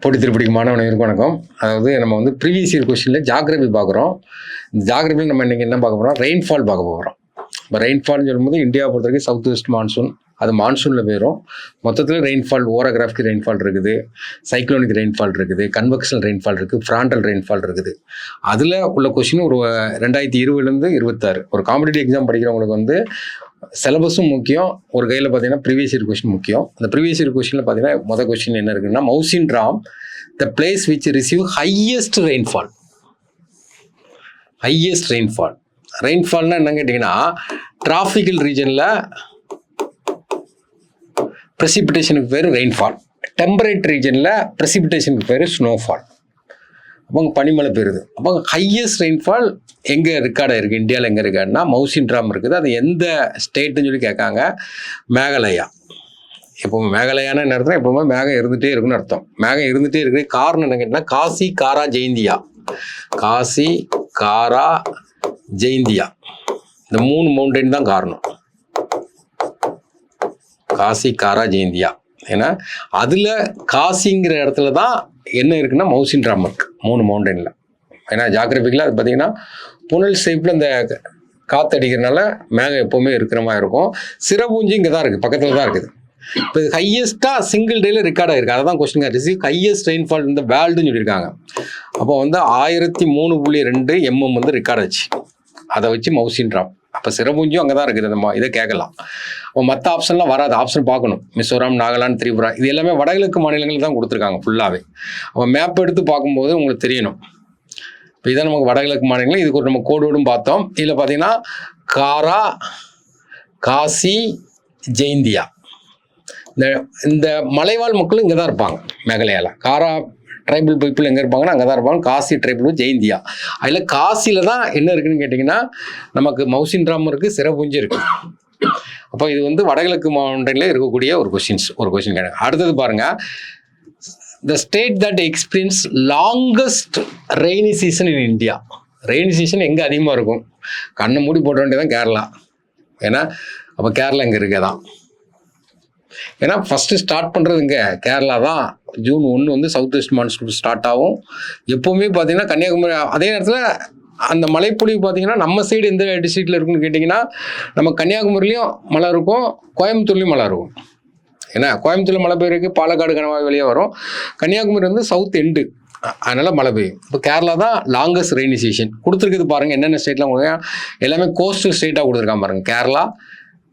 போட்டி திருப்படிக்கு மாணவர்களுக்கு வணக்கம். அதாவது நம்ம வந்து ப்ரீவியஸ் இயர் கொஸ்டினில் ஜாகிரபி பார்க்குறோம். இந்த ஜாகிரபியில் நம்ம இன்றைக்கி என்ன பார்க்க போகிறோம், ரெயின்ஃபால் பார்க்க போகிறோம். இப்போ ரெயின்ஃபால்னு சொல்லும்போது இந்தியாவை பொறுத்த வரைக்கும் சவுத் வெஸ்ட் மான்சூன், அது மான்சூனில் போயிடும். மொத்தத்தில் ரெயின்ஃபால் ஓரோகிராஃபிக் ரெயின்ஃபால் இருக்குது, சைக்ளோனிக் ரெயின்ஃபால் இருக்குது, கன்வெக்ஷனல் ரெயின்ஃபால் இருக்குது, ஃப்ராண்டல் ரெயின்ஃபால் இருக்குது. அதில் உள்ள கொஸ்டின் ஒரு 2020 26 ஒரு காம்படிட்டிவ் எக்ஸாம் படிக்கிறவங்களுக்கு வந்து சிலபஸும் முக்கியம், ஒரு கையில் பார்த்தீங்கன்னா ப்ரீவியஸ் இயர் கொஸ்டின் முக்கியம். அந்த ப்ரீவியஸ் இயர் கொஸ்டினில் பார்த்தீங்கன்னா மொதல் கொஸ்டின் என்ன இருக்குன்னா, Mawsynram the place which receive highest rainfall. Highest rainfall, ரெயின்ஃபால்னா என்னன்னு கேட்டிங்கன்னா, டிராபிக்கல் ரீஜனில் ப்ரெசிபிடேஷனுக்கு பேர் ரெயின்ஃபால், டெம்பரேட் ரீஜனில் ப்ரெசிபிடேஷனுக்கு பேர் ஸ்னோஃபால். அப்போ அங்கே பனிமலை பெறுது. அப்போ ஹையஸ்ட் ரெயின்ஃபால் எங்கே ரெக்கார்டாக இருக்குது, இந்தியாவில் எங்கே ரெக்கார்டுனா மவுசின் ராம் இருக்குது. அது எந்த ஸ்டேட்டுன்னு சொல்லி கேட்காங்க, மேகாலயா. எப்போவுமே மேகாலயானா என்ன அர்த்தம், எப்போவுமே மேகம் இருந்துகிட்டே இருக்குன்னு அர்த்தம். மேகம் இருந்துகிட்டே இருக்குது, காரணம் என்ன கேட்டால் காசி, காரா, ஜெயந்தியா. காசி, காரா, ஜெயந்தியா, இந்த 3 மவுண்டைன் தான் காரணம். காசி, காரா, ஜெயந்தியா. ஏன்னா அதில் காசிங்கிற இடத்துல தான் என்ன இருக்குன்னா மவுசின் ராம் இருக்கு, 3 மவுண்டனில். ஏன்னா ஜாகிரபிக்கில் அது பார்த்தீங்கன்னா புனல் ஷேப்பில் இந்த காற்று அடிக்கிறதுனால மேகம் எப்போவுமே இருக்கிற மாதிரி இருக்கும். சிரபூஞ்சி இங்கே தான் இருக்குது, பக்கத்தில் தான் இருக்குது. இப்போ இது ஹையஸ்ட்டாக சிங்கிள் டேயில் ரெக்கார்ட் ஆகிருக்கு. அதை தான் கொஸ்டின் ரிசீவ் ஹையஸ்ட் ரெயின்ஃபால் இந்த வேர்ல்டுன்னு சொல்லியிருக்காங்க. அப்போ வந்து 1003.2 mm வந்து ரெக்கார்ட் ஆச்சு. அதை வச்சு மவுசின் ராம். அப்போ சிரபூஞ்சியும் அங்கே தான் இருக்குது. நம்ம இதை கேட்கலாம். அப்போ மற்ற ஆப்ஷன்லாம் வராது, ஆப்ஷன் பார்க்கணும். மிசோரம், நாகாலாந்து, திரிபுரா, இது எல்லாமே வடகிழக்கு மாநிலங்கள் தான் கொடுத்துருக்காங்க ஃபுல்லாகவே. அப்போ மேப் எடுத்து பார்க்கும்போது உங்களுக்கு தெரியணும். இப்போ இதான் நமக்கு வடகிழக்கு மாநிலங்கள். இதுக்கு ஒரு நம்ம கோடோடும் பார்த்தோம். இதில் பார்த்தீங்கன்னா காரா, காசி, ஜெயந்தியா, இந்த மலைவாழ் மக்களும் இங்கே தான் இருப்பாங்க மேகாலயாவில். காரா ட்ரைபிள் பீப்புள் எங்கே இருப்பாங்கன்னா அங்கே தான் இருப்பாங்க. காசி ட்ரைபிள், ஜெயந்தியா. அதில் காசியில் தான் என்ன இருக்குதுன்னு கேட்டிங்கன்னா நமக்கு மவுசின் ராம் இருக்குது, சிரபூஞ்சி இருக்குது. அப்போ இது வந்து வடகிழக்கு மாவட்டத்தில் இருக்கக்கூடிய ஒரு கொஸ்டின் கேட்க. அடுத்தது பாருங்கள், the state that experience longest rainy season in India. Rainy season எங்கே அதிகமாக இருக்கும், கண்ணை மூடி போட்ட வேண்டியதான் கேரளா. ஏன்னா அப்போ கேரளா இங்கே இருக்கதான். ஏன்னா ஃபஸ்ட்டு ஸ்டார்ட் பண்ணுறது இங்கே கேரளா தான். ஜூன் 1 வந்து சவுத் வெஸ்ட் மான்சூன் ஸ்டார்ட் ஆகும். எப்போவுமே பார்த்தீங்கன்னா கன்னியாகுமரி, அதே நேரத்தில் அந்த மழைப்பொழிவு பார்த்தீங்கன்னா நம்ம சைடு எந்த டிஸ்ட்ரிக்டில் இருக்குன்னு கேட்டிங்கன்னா, நம்ம கன்னியாகுமரிலையும் மழை இருக்கும், கோயம்புத்தூர்லேயும் மழை இருக்கும். ஏன்னா கோயம்புத்தூரில் மழை பெய்யுறதுக்கு பாலக்காடு கணவாய் வெளியே வரும், கன்னியாகுமரி வந்து சவுத் எண்டு, அதனால் மழை பெய்யும். இப்போ கேரளா தான் லாங்கஸ்ட் ரெய்னி சீசன் கொடுத்துருக்குது. பாருங்கள் என்னென்ன ஸ்டேட்லாம் கொடுங்க, எல்லாமே கோஸ்டல் ஸ்டேட்டாக கொடுத்துருக்காங்க பாருங்கள். கேரளா,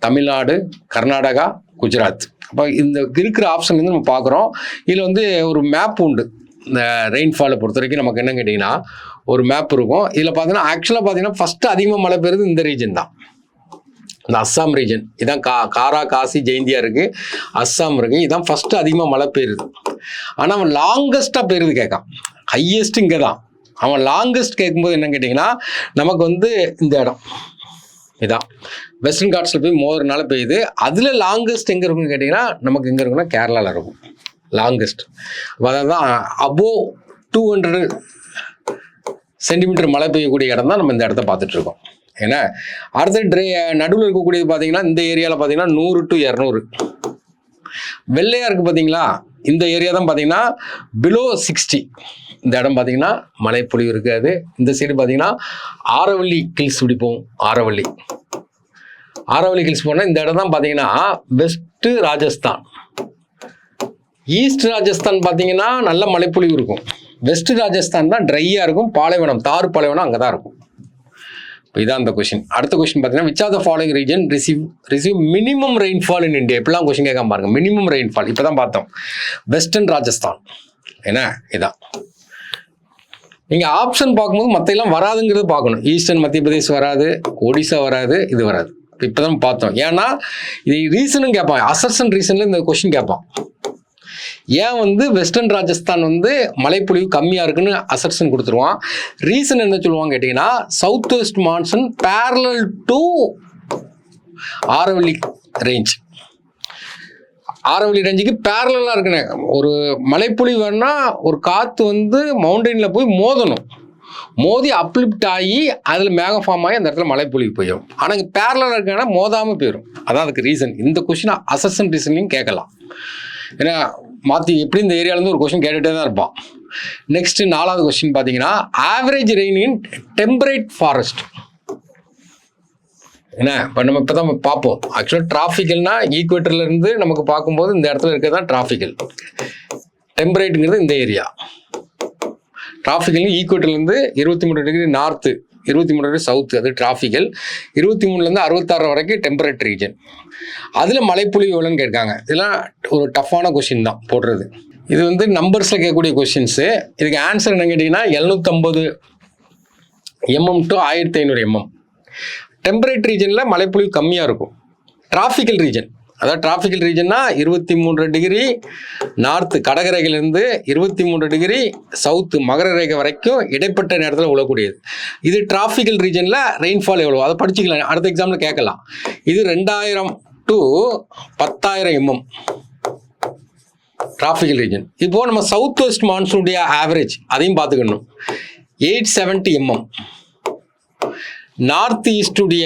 தமிழ்நாடு, கர்நாடகா, குஜராத். அப்போ இந்த இருக்கிற ஆப்ஷன் வந்து நம்ம பார்க்குறோம். இதில் வந்து ஒரு மேப் உண்டு. இந்த ரெயின்ஃபாலை பொறுத்த வரைக்கும் நமக்கு என்ன கேட்டிங்கன்னா ஒரு மேப் இருக்கும். இதில் பார்த்தீங்கன்னா ஆக்சுவலாக பார்த்தீங்கன்னா ஃபஸ்ட்டு அதிகமாக மழை பெய்யுறது இந்த ரீஜன் தான், இந்த அஸ்ஸாம் ரீஜன். இதான் காரா, காசி, ஜெயந்தியா இருக்குது, அஸ்ஸாம் இருக்குது. இதான் ஃபஸ்ட்டு அதிகமாக மழை பெய்யுது. ஆனால் அவன் லாங்கஸ்ட்டாக பெய்யுறது கேட்கான். ஹையஸ்ட்டு இங்கே தான். அவன் லாங்கஸ்ட் கேட்கும்போது என்னன்னு கேட்டிங்கன்னா நமக்கு வந்து இந்த இடம் இதான் வெஸ்டர்ன் காட்ஸில் போய் மோதுறதுனால பெய்யுது. அதில் லாங்கஸ்ட் எங்கே இருக்குன்னு கேட்டிங்கன்னா நமக்கு எங்கே இருக்குன்னா கேரளாவில் இருக்கும் லாங்கஸ்ட். அதாவது தான் அபோவ் 200 சென்டிமீட்டர் மழை பெய்யக்கூடிய இடம் தான் நம்ம இந்த இடத்த பார்த்துட்ருக்கோம். ஏன்னா அடுத்த நடுவில் இருக்கக்கூடியது பார்த்தீங்கன்னா இந்த ஏரியாவில் பார்த்தீங்கன்னா 100 to 200 வெள்ளையாக இருக்குது பார்த்தீங்களா, இந்த ஏரியா தான் பார்த்தீங்கன்னா பிலோ 60. இந்த இடம் பார்த்தீங்கன்னா மழைப்பொழிவு இருக்காது. இந்த சைடு பார்த்தீங்கன்னா ஆரவல்லி ஹில்ஸ் பிடிப்போம். ஆரவல்லி ஹில்ஸ் போனால் இந்த இடம் தான் பார்த்தீங்கன்னா வெஸ்ட்டு ராஜஸ்தான். ஈஸ்ட் ராஜஸ்தான் பார்த்தீங்கன்னா நல்ல மழைப்பொழிவு இருக்கும். வெஸ்ட் ராஜஸ்தான் தான் ட்ரையாக இருக்கும், பாலைவனம், தார் பாலைவனம் அங்கே தான் இருக்கும். இப்போ இதான் அந்த கொஸ்டின். அடுத்த கொஸ்டின் பார்த்தீங்கன்னா which are the following region receive minimum rainfall in India. இப்பெல்லாம் கொஸ்டின் கேட்காம பாருங்க. மினிமம் ரெயின்ஃபால் இப்போ தான் பார்த்தோம். வெஸ்டர்ன் ராஜஸ்தான். ஏன்னா இதான் நீங்கள் ஆப்ஷன் பார்க்கும்போது மற்ற வராதுங்கிறது பார்க்கணும். ஈஸ்டர்ன் மத்திய பிரதேஷ் வராது, ஒடிசா வராது, இது வராது. இப்போ தான் பார்த்தோம். ஏன்னா இது ரீசனும் கேட்பான், அசர்ஷன் ரீசனில் இந்த கொஸ்டின் கேட்பான். ஏன் வந்து வெஸ்டர்ன் ராஜஸ்தான் வந்து மழைப்பொழிவு கம்மியாக இருக்குன்னு அசர்ஷன் கொடுத்துருவான். ரீசன் என்ன சொல்லுவாங்க கேட்டிங்கன்னா, south west monsoon parallel to Aravalli range. Aravalli ரேஞ்சுக்கு பேரலாக இருக்குன்னு ஒரு மழைப்பொழிவு வேணுன்னா ஒரு காற்று வந்து மவுண்டனில் போய் மோதணும், மோதி அப்லிப்ட் ஆகி அதில் மேகம் ஃபார்ம் ஆகி அந்த இடத்துல மழைப்பொழிவு போயிடும். ஆனால் இங்கே பேரலாக இருக்கனா மோதாமல் போயிடும். அதான் அதுக்கு ரீசன். இந்த கொஸ்டின் அசர்ஷன் ரீசன்லையும் கேட்கலாம். ஏன்னா மாற்றி எப்படி இந்த ஏரியாவிலேருந்து ஒரு கொஸ்டின் கேட்டுகிட்டே தான் இருப்பான். நெக்ஸ்ட் 4வது கொஸ்டின் பார்த்தீங்கன்னா ஆவரேஜ் ரெயின் இன் டெம்பரேட் ஃபாரஸ்ட். என்ன இப்போ நம்ம இப்போ தான் பார்ப்போம். ஆக்சுவலாக டிராஃபிக்கல்னா ஈக்குவேட்டர்லேருந்து நமக்கு பார்க்கும்போது இந்த இடத்துல இருக்கிறது தான் டிராஃபிக்கல். டெம்பரேட்டுங்கிறது இந்த ஏரியா. டிராஃபிக்கல் ஈக்குவேட்டர்லேருந்து 23 டிகிரி நார்த்து, 23 டிகிரி சவுத்து, அது டிராஃபிக்கல். 23லேருந்து 66 வரைக்கும் டெம்பரேட் ரீஜன். அதில் மழைப்பொழிவு எவ்வளோன்னு கேட்காங்க. இதெல்லாம் ஒரு டஃப்பான கொஸ்டின் தான் போடுறது. இது வந்து நம்பர்ஸில் கேட்கக்கூடிய கொஸ்டின்ஸு. இதுக்கு ஆன்சர் என்ன கேட்டிங்கன்னா 750 mm to 1500 mm. டெம்பரேட் ரீஜனில் மழைப்பொழிவு கம்மியாக இருக்கும். டிராஃபிக்கல் ரீஜன், அதாவது டிராஃபிக்கல் ரீஜன்னா 23 டிகிரி நார்த்து கடகரேகையிலேருந்து 23 டிகிரி சவுத்து மகர ரேகை வரைக்கும் இடைப்பட்ட நேரத்தில் உழக்கூடியது. இது டிராஃபிக்கல் ரீஜனில் ரெயின்ஃபால் எவ்வளோ அதை படிச்சுக்கலாம், அடுத்த எக்ஸாமில் கேட்கலாம். இது 2000 to 10,000 mm டிராஃபிக்கல் ரீஜன். இப்போது நம்ம சவுத் வெஸ்ட் மான்சூனுடைய ஆவரேஜ் அதையும் பார்த்துக்கணும். 870 mm. நார்த் ஈஸ்டுடைய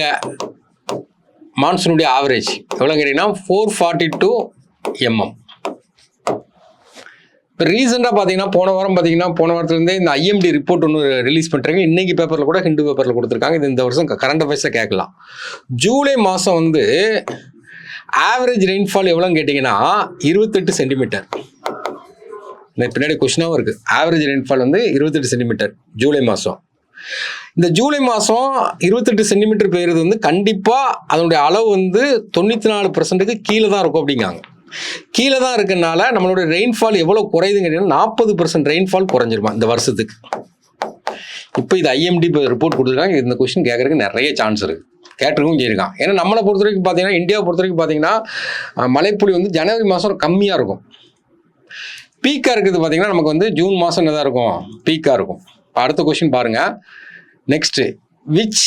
மான்சூனுடைய ஆவரேஜ் எவ்வளோ கேட்டிங்கன்னா 442 mm. இப்போ ரீசெண்டாக பார்த்தீங்கன்னா போன வாரத்துலேருந்தே இந்த ஐஎம்டி ரிப்போர்ட் ஒன்று ரிலீஸ் பண்ணுறாங்க. இன்றைக்கி பேப்பரில் கூட ஹிந்து பேப்பரில் கொடுத்துருக்காங்க. இது இந்த வருஷம் கரண்ட் அஃபேர்ஸில் கேட்கலாம். ஜூலை மாதம் வந்து ஆவரேஜ் ரெயின்ஃபால் எவ்வளோன்னு கேட்டிங்கன்னா 28 சென்டிமீட்டர். இந்த பின்னாடி கொஸ்டினாகவும் இருக்குது. ஆவரேஜ் ரெயின்ஃபால் வந்து 28 சென்டிமீட்டர் ஜூலை மாதம். இந்த ஜூலை மாதம் 28 சென்டிமீட்டர் பெய்யுறது வந்து கண்டிப்பாக அதனுடைய அளவு வந்து 94% கீழே தான் இருக்கும் அப்படிங்காங்க. கீழே தான் இருக்கனால நம்மளுடைய ரெயின்ஃபால் எவ்வளோ குறையுதுங்கிறீங்கன்னா 40% ரெயின்ஃபால் குறைஞ்சிருமா இந்த வருஷத்துக்கு. இப்போ இது ஐஎம்டி ரிப்போர்ட் கொடுத்துருக்காங்க. இந்த கொஸ்டின் கேட்கறதுக்கு நிறைய சான்ஸ் இருக்குது, கேட்டிருக்கவும் செய்யிருக்கான். ஏன்னா நம்மளை பொறுத்த வரைக்கும் பார்த்தீங்கன்னா, இந்தியாவை பொறுத்த வரைக்கும் பார்த்தீங்கன்னா மழைப்பொழி வந்து ஜனவரி மாதம் கம்மியாக இருக்கும். பீக்காக இருக்குது பார்த்தீங்கன்னா நமக்கு வந்து ஜூன் மாதம் என்னதான் இருக்கும், பீக்காக இருக்கும். இப்போ அடுத்த கொஸ்டின் பாருங்கள். Next, which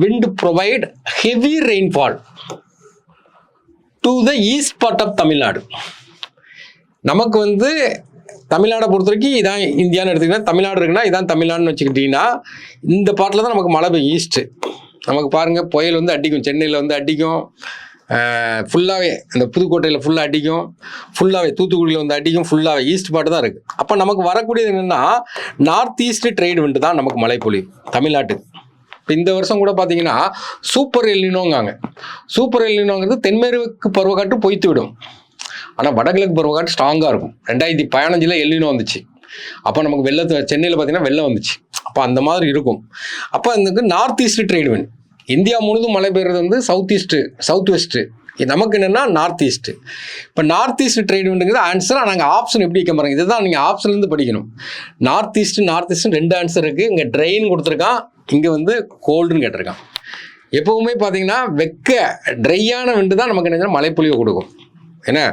wind provide heavy rainfall to the east part of Tamil Nadu. நமக்கு வந்து தமிழ்நாடை பொறுத்த வரைக்கும் இதான் இந்தியான்னு எடுத்துக்கிட்டா, தமிழ்நாடு இருக்குன்னா இதான் தமிழ்நாடுன்னு வச்சுக்கிட்டிங்கன்னா இந்த பாட்டில் தான் நமக்கு மழை பெய்யும். ஈஸ்ட்டு நமக்கு பாருங்கள் புயல் வந்து அடிக்கும், சென்னையில் வந்து அடிக்கும், ஃபுல்லாகவே அந்த புதுக்கோட்டையில் ஃபுல்லாக அடிக்கும், ஃபுல்லாகவே தூத்துக்குடியில் வந்து அடிக்கும், ஃபுல்லாகவே ஈஸ்ட் பாட்டு தான் இருக்குது. அப்போ நமக்கு வரக்கூடியது என்னென்னா நார்த் ஈஸ்ட் ட்ரேட் விண்டு தான் நமக்கு மழை பொழியும் தமிழ்நாட்டுக்கு. இப்போ இந்த வருஷம் கூட பார்த்தீங்கன்னா சூப்பர் எல்லினோங்காங்க. சூப்பர் எல்லினோங்கிறது தென்மேற்கு பருவக்காற்று பொய்த்து விடும், ஆனால் வடகிழக்கு பருவக்காற்று ஸ்ட்ராங்காக இருக்கும். 2015 எல்லினோ வந்துச்சு. அப்போ நமக்கு சென்னையில் பார்த்தீங்கன்னா வெள்ளம் வந்துச்சு. அப்போ அந்த மாதிரி இருக்கும். அப்போ இந்த north east trade wind India முழுதும் மழை பெய்யுறது வந்து சவுத் வெஸ்ட்டு. நமக்கு என்னென்னா நார்த் ஈஸ்ட்டு. இப்போ நார்த் ஈஸ்ட் ட்ரேட் விண்டுங்கிறது ஆன்சர். நாங்கள் ஆப்ஷன் எப்படி வைக்க போகிறோம், இதுதான் நீங்கள் ஆப்ஷன்லேருந்து படிக்கணும். நார்த் ஈஸ்ட்டு 2 ஆன்சர் இருக்குது. இங்கே ட்ரெயின் கொடுத்துருக்கான், இங்கே வந்து கோல்டுன்னு கேட்டிருக்கான். எப்போவுமே பார்த்தீங்கன்னா ட்ரையான விண்டு தான் நமக்கு என்ன மழைப்பொழிவு கொடுக்கும். ஏன்னா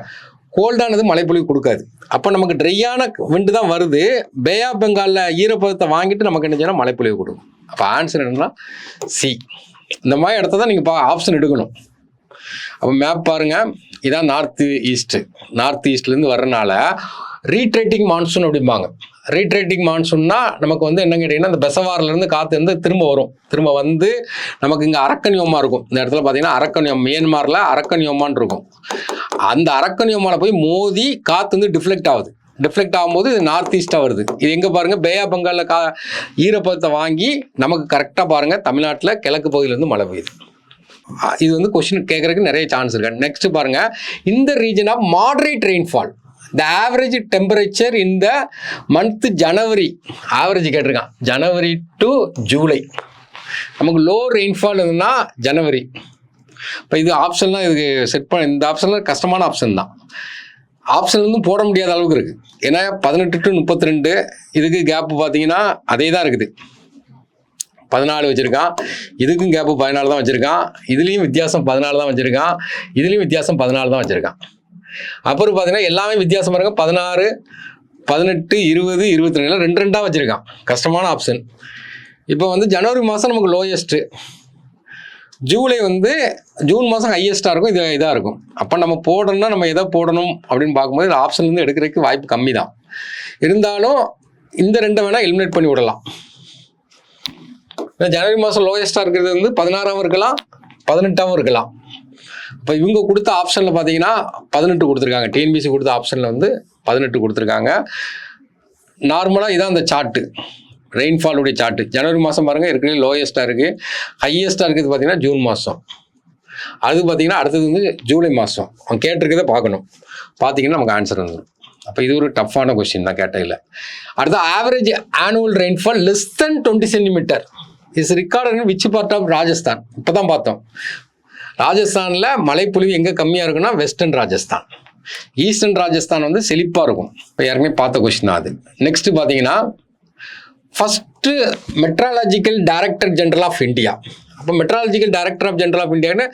கோல்டானது மழைப்பொழிவு கொடுக்காது. அப்போ நமக்கு ட்ரையான விண்டு தான் வருது. பே ஆஃப் பெங்காலில் ஈரப்பதத்தை வாங்கிட்டு நமக்கு என்ன செய்யணும், மழைப்பொழிவு கொடுக்கும். அப்போ ஆன்சர் என்னன்னா சி. இந்த மாதிரி இடத்த தான் நீங்கள் ஆப்ஷன் எடுக்கணும். அப்போ மேப் பாருங்கள், இதான் நார்த் ஈஸ்ட்லேருந்து வர்றனால ரீட்ரேட்டிங் மான்சூன் அப்படிம்பாங்க. ரீட்ரேட்டிங் மான்சூன்னா நமக்கு வந்து என்ன கேட்டிங்கன்னா இந்த பெசவாரிலேருந்து காற்று வந்து திரும்ப வந்து நமக்கு இங்கே அரக்கன்யோமா இருக்கும். இந்த இடத்துல பார்த்தீங்கன்னா அரக்கன்யோம், மியான்மரில் அரக்கன்யோமான்னு இருக்கும். அந்த அரக்கன்யோமாவில் போய் மோதி காற்று வந்து டிஃப்ளெக்ட் ஆகும்போது இது நார்த் ஈஸ்ட்டாக வருது. இது எங்கே பாருங்கள், பே ஆஃப் பெங்காலில் ஈரப்பதத்தை வாங்கி நமக்கு கரெக்டாக பாருங்கள் தமிழ்நாட்டில் கிழக்கு பகுதியிலேருந்து மழை பெய்யுது. இது வந்து கொஸ்டின் கேட்குறதுக்கு நிறைய சான்ஸ் இருக்கு. நெக்ஸ்ட் பாருங்கள், இந்த region of moderate rainfall the average temperature in the month January average கேட்டிருக்கான். ஜனவரி டு ஜூலை நமக்கு லோ ரெயின்ஃபால் இருந்ததுன்னா ஜனவரி. இப்போ இது ஆப்ஷன்லாம் இதுக்கு செட் பண்ண, இந்த ஆப்ஷன்லாம் கஷ்டமான ஆப்ஷன் தான். ஆப்ஷன்லேருந்து போட முடியாத அளவுக்கு இருக்குது. ஏன்னா 18 to 32 இதுக்கு கேப்பு பார்த்தீங்கன்னா அதே தான் இருக்குது. 14 வச்சுருக்கான். இதுக்கும் கேப்பு 14 தான் வச்சுருக்கான். இதுலேயும் வித்தியாசம் 14 தான் வச்சுருக்கான். இதுலேயும் வித்தியாசம் 14 தான் வச்சுருக்கான். அப்புறம் பார்த்தீங்கன்னா எல்லாமே வித்தியாசமாக இருக்கும். 16, 18, 20, 22 2 வச்சுருக்கான். கஷ்டமான ஆப்ஷன். இப்போ வந்து ஜனவரி மாதம் நமக்கு லோயஸ்ட்டு, ஜூலை வந்து ஜூன் மாதம் ஹையஸ்ட்டாக இருக்கும். இதாக இருக்கும். அப்போ நம்ம போடணும்னா நம்ம எதை போடணும் அப்படின்னு பார்க்கும்போது இந்த ஆப்ஷன்லேருந்து எடுக்கிறதுக்கு வாய்ப்பு கம்மி தான். இருந்தாலும் இந்த 2 வேணால் எலிமினேட் பண்ணி விடலாம். ஜனவரி மாதம் லோயஸ்ட்டாக இருக்கிறது வந்து 16ஆகவும் இருக்கலாம், 18ஆகவும் இருக்கலாம். இப்போ இவங்க கொடுத்த ஆப்ஷனில் பார்த்தீங்கன்னா 18 கொடுத்துருக்காங்க. டிஎன்பிசி கொடுத்த ஆப்ஷனில் வந்து 18 கொடுத்துருக்காங்க. நார்மலாக இதான் அந்த சார்ட்டு, ரெயின்ஃபாலுடைய சார்ட்டு. ஜனவரி மாதம் பாருங்கள் இருக்கிறது லோயஸ்ட்டாக இருக்குது. ஹையஸ்ட்டாக இருக்குது பார்த்தீங்கன்னா ஜூன் மாதம். அது பார்த்தீங்கன்னா அடுத்தது வந்து ஜூலை மாதம். அவன் கேட்டிருக்கதை பார்க்கணும். பார்த்தீங்கன்னா நமக்கு ஆன்சர் வந்துடும். அப்போ இது ஒரு டஃப்பான கொஸ்டின் தான் கேட்டதில்லை. அடுத்த average annual rainfall less than 20 centimetre is recorded in which part of Rajasthan. இப்போ தான் பார்த்தோம். ராஜஸ்தானில் மழைப்பொழிவு எங்கே கம்மியாக இருக்குன்னா வெஸ்டர்ன் ராஜஸ்தான். ஈஸ்டர்ன் ராஜஸ்தான் வந்து செழிப்பாக இருக்கும். இப்போ ஏற்கனவே பார்த்த கொஸ்டின் தான் அது. நெக்ஸ்ட் பார்த்தீங்கன்னா first meteorological director general of India. அப்போ meteorological director of general of இந்தியான்னு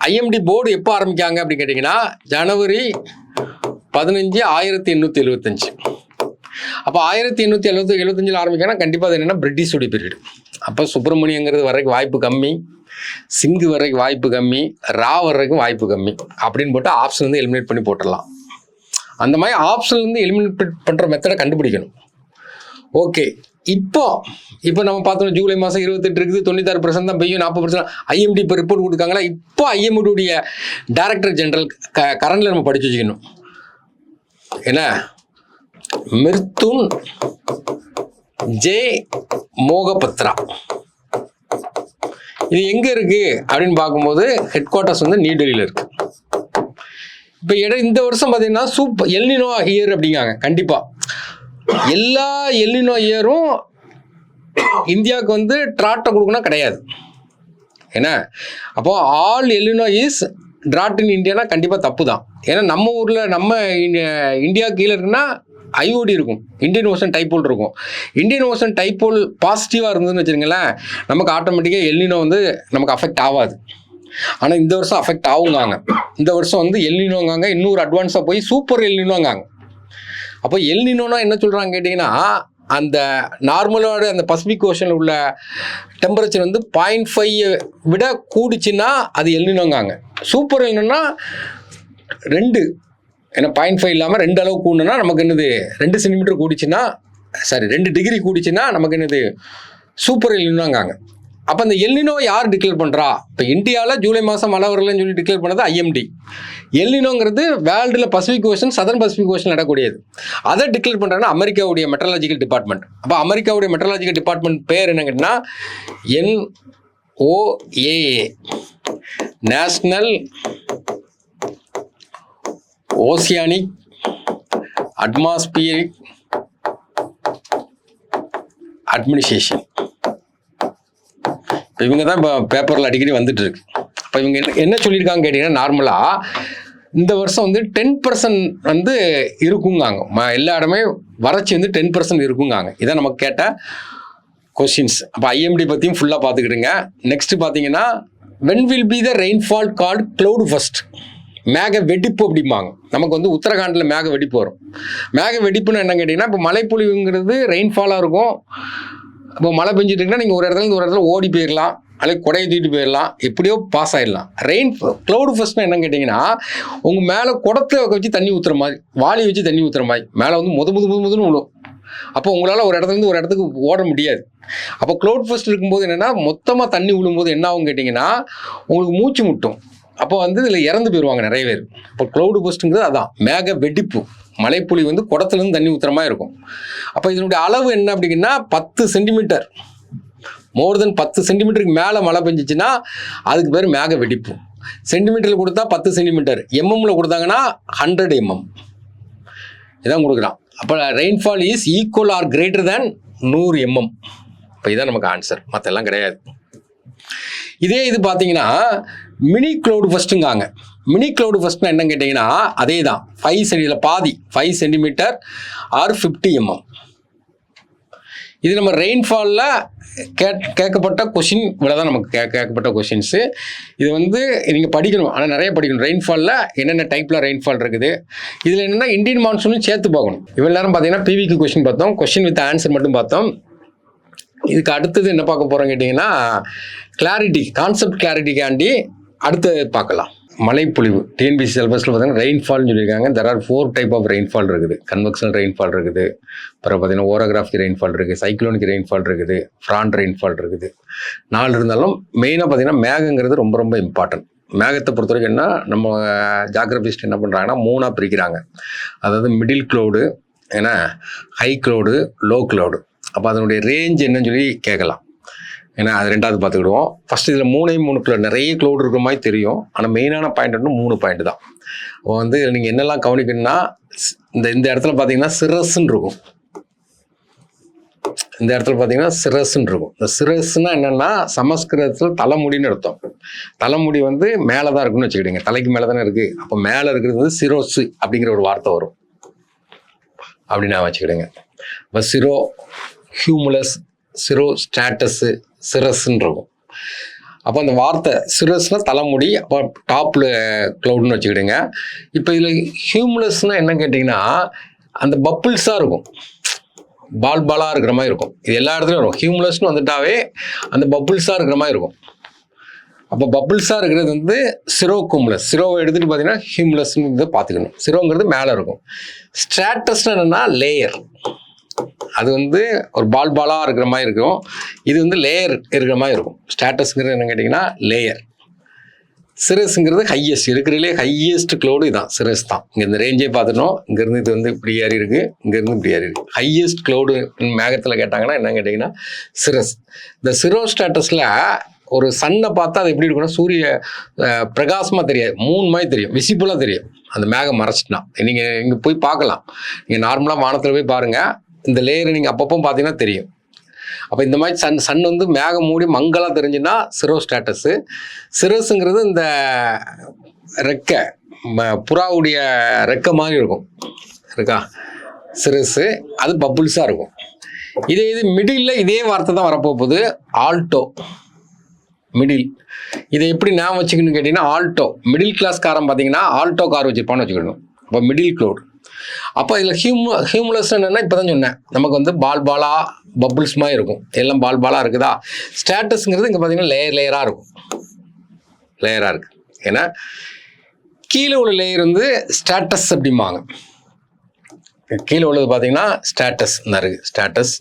ஐஎம்டி போர்டு எப்போ ஆரம்பிக்காங்க அப்படின்னு கேட்டிங்கன்னா ஜனவரி 15, 1875. அப்போ 1875 ஆரம்பிக்காங்கன்னா கண்டிப்பாக அது என்னென்னா பிரிட்டிஷுடைய பீரியட். அப்போ சுப்பிரமணியங்கிறது வரைக்கும் வாய்ப்பு கம்மி, சிங்கு வரைக்கும் வாய்ப்பு கம்மி, ரா வரைக்கும் வாய்ப்பு கம்மி அப்படின்னு போட்டு ஆப்ஷன் வந்து எலிமினேட் பண்ணி போட்டுடலாம். அந்த மாதிரி ஆப்ஷன்லேருந்து எலிமினேட் பண்ணுற மெத்தடை கண்டுபிடிக்கணும். ஓகே, இப்போ நம்ம பார்த்தோம் ஜூலை மாதம் 28 இருக்குது, 96% தான் பெய்யும், 40% ஐஎம்டி இப்போ ரிப்போர்ட் கொடுக்காங்களா. இப்போ ஐஎம்டியுடைய டைரக்டர் ஜெனரல் கரண்டில் நம்ம படித்து வச்சுக்கணும். என்ன, மிர்துன் ஜே மோகபத்ரா. இது எங்கே இருக்குது அப்படின்னு பார்க்கும்போது ஹெட் குவார்ட்டர்ஸ் வந்து நியூ டெல்லியில் இருக்குது. இப்போ இந்த வருஷம் பார்த்தீங்கன்னா எல்னினோ இயர் அப்படிங்காங்க. கண்டிப்பாக எல்லா எல்னினோ இயரும் இந்தியாவுக்கு வந்து ட்ராட்டை கொடுக்கணும் கிடையாது. ஏன்னா அப்போ all El Nino is drought in இந்தியானா கண்டிப்பாக தப்பு தான். ஏன்னா நம்ம ஊரில் நம்ம இந்தியா கீழே இருக்குன்னா ஐஓடி இருக்கும், இந்தியன் ஓஷன் டைப்போல் இருக்கும். இந்தியன் ஓஷன் டைப்போல் பாசிட்டிவாக இருந்ததுன்னு வச்சுருங்களேன், நமக்கு ஆட்டோமேட்டிக்காக எல்னினோ வந்து நமக்கு அஃபெக்ட் ஆகாது. ஆனால் இந்த வருஷம் அஃபெக்ட் ஆகுங்காங்க. இந்த வருஷம் வந்து எல்னினோங்காங்க, இன்னொரு அட்வான்ஸாக போய் சூப்பர் எல்னினோங்காங்க. அப்போ எல்னினோனா என்ன சொல்கிறாங்க கேட்டிங்கன்னா, அந்த நார்மலோட அந்த பசிபிக் ஓஷனில் உள்ள டெம்பரேச்சர் வந்து 0.5 விட கூடிச்சுன்னா அது எல்னினோங்காங்க. சூப்பர் எல்னினோனா 2, ஏன்னா 0.5 இல்லாமல் 2 அளவு கூடனா நமக்கு என்னது 2 சென்டிமீட்டர் கூடிச்சுன்னா, 2 டிகிரி கூடிச்சுன்னா நமக்கு என்னது சூப்பர் எல்னினோங்காங்க. அப்போ அந்த எல்னினோ யார் டிக்ளேர் பண்ணுறா? இப்போ இந்தியாவில் ஜூலை மாதம் மழை வரலன்னு சொல்லி டிக்ளேர் பண்ணது ஐஎம்டி. எல்னினோங்கிறது வேர்ல்டில் Pacific Ocean, southern Pacific Ocean நடக்கக்கூடியது. அதை டிக்ளேர் பண்ணுறாங்கன்னா அமெரிக்காவுடைய மெட்ரலாஜிக்கல் டிபார்ட்மெண்ட். அப்போ அமெரிக்காவுடைய மெட்ரலாஜிக்கல் டிபார்ட்மெண்ட் பேர் என்ன கேட்டிங்கன்னா NOAA, national oceanic atmospheric administration. இப்போ இவங்க தான் இப்போ பேப்பரில் அடிக்கடி வந்துட்டு இருக்கு. இப்போ இவங்க என்ன சொல்லியிருக்காங்க கேட்டிங்கன்னா, நார்மலாக இந்த வருஷம் வந்து 10% வந்து இருக்குங்காங்க. எல்லா இடமே வறட்சி வந்து 10% இருக்குங்காங்க. இதான் நமக்கு கேட்ட கொஸ்டின்ஸ். அப்போ ஐஎம்டி பற்றியும் ஃபுல்லாக பார்த்துக்கிடுங்க. நெக்ஸ்ட் பார்த்தீங்கன்னா, when will be the rainfall called cloud first. மேக வெடிப்பு அப்படிம்பாங்க. நமக்கு வந்து உத்தரகாண்டில் மேக வெடிப்பு வரும். மேக வெடிப்புன்னு என்ன கேட்டிங்கன்னா, இப்போ மழைப்பொழிவுங்கிறது ரெயின்ஃபாலாக இருக்கும். இப்போ மழை பெஞ்சிட்டு இருக்குன்னா நீங்கள் ஒரு இடத்துல ஓடி போயிடலாம், அல்லது கொடையை தூக்கிட்டு போயிடலாம், எப்படியோ பாஸ் ஆகிடலாம். க்ளவுட் ஃபர்ஸ்ட்னா என்னன்னு கேட்டிங்கன்னா, உங்கள் மேலே குடத்தை வச்சு தண்ணி ஊற்றுற மாதிரி, வாளி வச்சு தண்ணி ஊற்றுற மாதிரி மேலே வந்து முதுன்னு விழும். அப்போ உங்களால் ஒரு இடத்துலேருந்து ஒரு இடத்துக்கு ஓட முடியாது. அப்போ க்ளவுட் ஃபர்ஸ்ட் இருக்கும்போது என்னென்னா, மொத்தமாக தண்ணி விழும்போது என்ன ஆகும் கேட்டிங்கன்னா, உங்களுக்கு மூச்சு முட்டும். அப்போ வந்து இதில் இறந்து போயிடுவாங்க நிறைய பேர். இப்போ க்ளவுட் ஃபர்ஸ்ட்டுங்கிறது அதான் மேக வெடிப்பு. மழைப்புளி வந்து குடத்துலேருந்து தண்ணி ஊற்றுற மாதிரி இருக்கும். அப்போ இதனுடைய அளவு என்ன அப்படின்னா 10 சென்டிமீட்டர், மோர் தென் 10 சென்டிமீட்டருக்கு மேலே மழை பெஞ்சிச்சுன்னா அதுக்கு பேர் மேக வெடிப்பு. சென்டிமீட்டரில் கொடுத்தா 10 சென்டிமீட்டர், எம்எம்மில் கொடுத்தாங்கன்னா 100 mm இதான் கொடுக்குறான். அப்போ rainfall is equal or greater than 100 mm. இப்போ இதான் நமக்கு ஆன்சர், மற்றெல்லாம் கிடையாது. இதே இது பார்த்தீங்கன்னா மினி க்ளவுட் ஃபர்ஸ்ட்டுங்காங்க. மினி க்ளவுட் ஃபர்ஸ்ட்னா என்னன்னு கேட்டிங்கன்னா, அதே தான் 5 சென்டிமீட்டர் ஆர் 50 mm. இது நம்ம ரெயின்ஃபாலில் கேட்கப்பட்ட கொஷின் இவ்வளோ தான் நமக்கு கேட்கப்பட்ட கொஷின்ஸு. இது வந்து நீங்கள் படிக்கணும், ஆனால் நிறைய படிக்கணும். ரெயின்ஃபாலில் என்னென்ன டைப்பில் ரெயின்ஃபால் இருக்குது, இதில் என்னென்னா இந்தியன் மான்சூனும் சேர்த்து பார்க்கணும். இவ்வளோ நேரம் பார்த்தீங்கன்னா பிவிக்கு கொஷின் பார்த்தோம், கொஷின் வித் ஆன்சர் மட்டும் பார்த்தோம். இதுக்கு அடுத்தது என்ன பார்க்க போகிறோம் கேட்டிங்கன்னா, கான்செப்ட் கிளாரிட்டிக்காண்டி அடுத்து பார்க்கலாம். மழைப்பொழிவு டிஎன்பிசி சிலபஸில் பார்த்தீங்கன்னா ரெயின்ஃபால்னு சொல்லியிருக்காங்க. There are 4 type of rainfall இருக்குது. கன்வெக்ஷனல் ரெயின்ஃபால் இருக்குது, அப்புறம் பார்த்தீங்கன்னா ஓரோகிராஃபிக் ரெயின்ஃபால் இருக்குது, சைக்ளோனிக் ரெயின்ஃபால் இருக்குது, ஃப்ராண்ட் ரெயின்ஃபால் இருக்குது. 4 இருந்தாலும் மெயினாக பார்த்தீங்கன்னா மேகங்கிறது ரொம்ப ரொம்ப இம்பார்ட்டன்ட். மேகத்தை பொறுத்த வரைக்கும் என்ன நம்ம ஜாகிரபிஸ்ட் என்ன பண்ணுறாங்கன்னா 3ஆக பிரிக்கிறாங்க. அதாவது மிடில் க்ளவுடு, ஏன்னா ஹை க்ளவுடு, லோ க்ளவுடு. அப்போ அதனுடைய ரேஞ்ச் என்னன்னு சொல்லி கேட்கலாம். ஏன்னா அது 2வது பார்த்துக்கிடுவோம். ஃபஸ்ட்டு இதில் 3 க்ளவுட், நிறைய க்ளவுட் இருக்கிற மாதிரி தெரியும். ஆனால் மெயினான பாயிண்ட் வந்து 3 பாயிண்ட் தான். அப்போ வந்து நீங்கள் என்னெல்லாம் கவனிக்கணும்னா, இந்த இடத்துல பார்த்தீங்கன்னா சிரஸ்ன்னு இருக்கும். இந்த இடத்துல பார்த்தீங்கன்னா சிரஸ்ன்னு இருக்கும். இந்த சிரஸ்னா என்னென்னா சமஸ்கிருதத்தில் தலைமுடின்னு அர்த்தம். தலைமுடி வந்து மேலே தான் இருக்குன்னு வச்சுக்கிடுங்க. தலைக்கு மேலே தானே இருக்குது. அப்போ மேலே இருக்கிறது வந்து சிரோஸு அப்படிங்கிற ஒரு வார்த்தை வரும் அப்படின்னு நான் வச்சுக்கிடுங்க. இப்போ சிரோ, ஹியூமுலஸ், சிரோ ஸ்டாட்டஸு, சிரஸ்ன்னு இருக்கும். அப்போ அந்த வார்த்தை சிரஸ்னால் தலைமுடி, அப்போ டாப்பில் க்ளவுட்னு வச்சுக்கிடுங்க. இப்போ இதில் ஹியூமுலஸ்னால் என்ன கேட்டிங்கன்னா அந்த பப்புள்ஸாக இருக்கும், பாலாக இருக்கிற மாதிரி இருக்கும். இது எல்லா இடத்துலையும் வரும். ஹியூமுலஸ்னு வந்துட்டாவே அந்த பப்புள்ஸாக இருக்கிற மாதிரி இருக்கும். அப்போ பப்புள்ஸாக இருக்கிறது வந்து சிரோ குமுலஸ். சிரோவை எடுத்துகிட்டு பார்த்தீங்கன்னா ஹியூமுலஸ்ன்னு பார்த்துக்கணும். சிரோங்கிறது மேலே இருக்கும். ஸ்ட்ராட்டஸ்னு என்னென்னா லேயர். அது வந்து ஒரு பாலாக இருக்கிற மாதிரி இருக்கும். இது வந்து லேயர் இருக்கிற மாதிரி இருக்கும். ஸ்டாட்டஸ்ங்கிறது என்ன கேட்டிங்கன்னா லேயர். சிரஸ்ங்கிறது ஹையஸ்ட், இருக்கிறதுலே ஹையஸ்ட் க்ளவுடு இதான், சிரஸ் தான். இங்கே இந்த ரேஞ்சே பார்த்துட்டோம். இங்கேருந்து இது வந்து இப்படி ஏறி இருக்குது, இங்கேருந்து இப்படி ஏறி இருக்குது. ஹையஸ்ட் க்ளவுடு மேகத்தில் கேட்டாங்கன்னா என்ன கேட்டிங்கன்னா சிரஸ். இந்த சிரோ ஸ்டாட்டஸில் ஒரு சன்னை பார்த்தா அது எப்படி இருக்குன்னா சூரிய பிரகாசமாக தெரியாது, மூணு மாதிரி தெரியும், விசிபிளாக தெரியும். அந்த மேகம் மறைச்சிட்டுனா நீங்கள் இங்கே போய் பார்க்கலாம். நீங்கள் நார்மலாக வானத்தில் போய் பாருங்கள், இந்த லேயரை நீங்கள் அப்பப்போ பார்த்தீங்கன்னா தெரியும். அப்போ இந்த மாதிரி சன் வந்து மேகம் மூடி மங்கலாக தெரிஞ்சுன்னா சிரோ ஸ்டாட்டஸு. சிரஸுங்கிறது இந்த ரெக்கை, புறாவுடைய ரெக்கை மாதிரி இருக்கும் இருக்கா சிரஸு, அது பப்புள்ஸாக இருக்கும். இது மிடில் இதே வார்த்தை தான் வரப்போகுது, ஆல்டோ. மிடில் இதை எப்படி ஞாபகம் வச்சுக்கணும்னு கேட்டிங்கன்னா ஆல்டோ, மிடில் கிளாஸ்காரன் பார்த்தீங்கன்னா ஆல்டோ கார் வச்சுருப்பான்னு வச்சுக்கணும். அப்போ மிடில் க்ளவுட். அப்போ இதில் ஹியூமுலஸ் என்னென்னா இப்போ தான் சொன்னேன், நமக்கு வந்து பாலாக பப்புள்ஸ் மாதிரி இருக்கும், எல்லாம் பாலாக இருக்குதா. ஸ்டாட்டஸ்ங்கிறது இங்கே பார்த்தீங்கன்னா லேயராக இருக்கும், லேயராக இருக்குது. ஏன்னா கீழே உள்ள லேயர் வந்து ஸ்டாட்டஸ் அப்படிம்பாங்க. கீழே உள்ளது பார்த்தீங்கன்னா ஸ்டாட்டஸ் தான் இருக்குது. ஸ்டாட்டஸ்,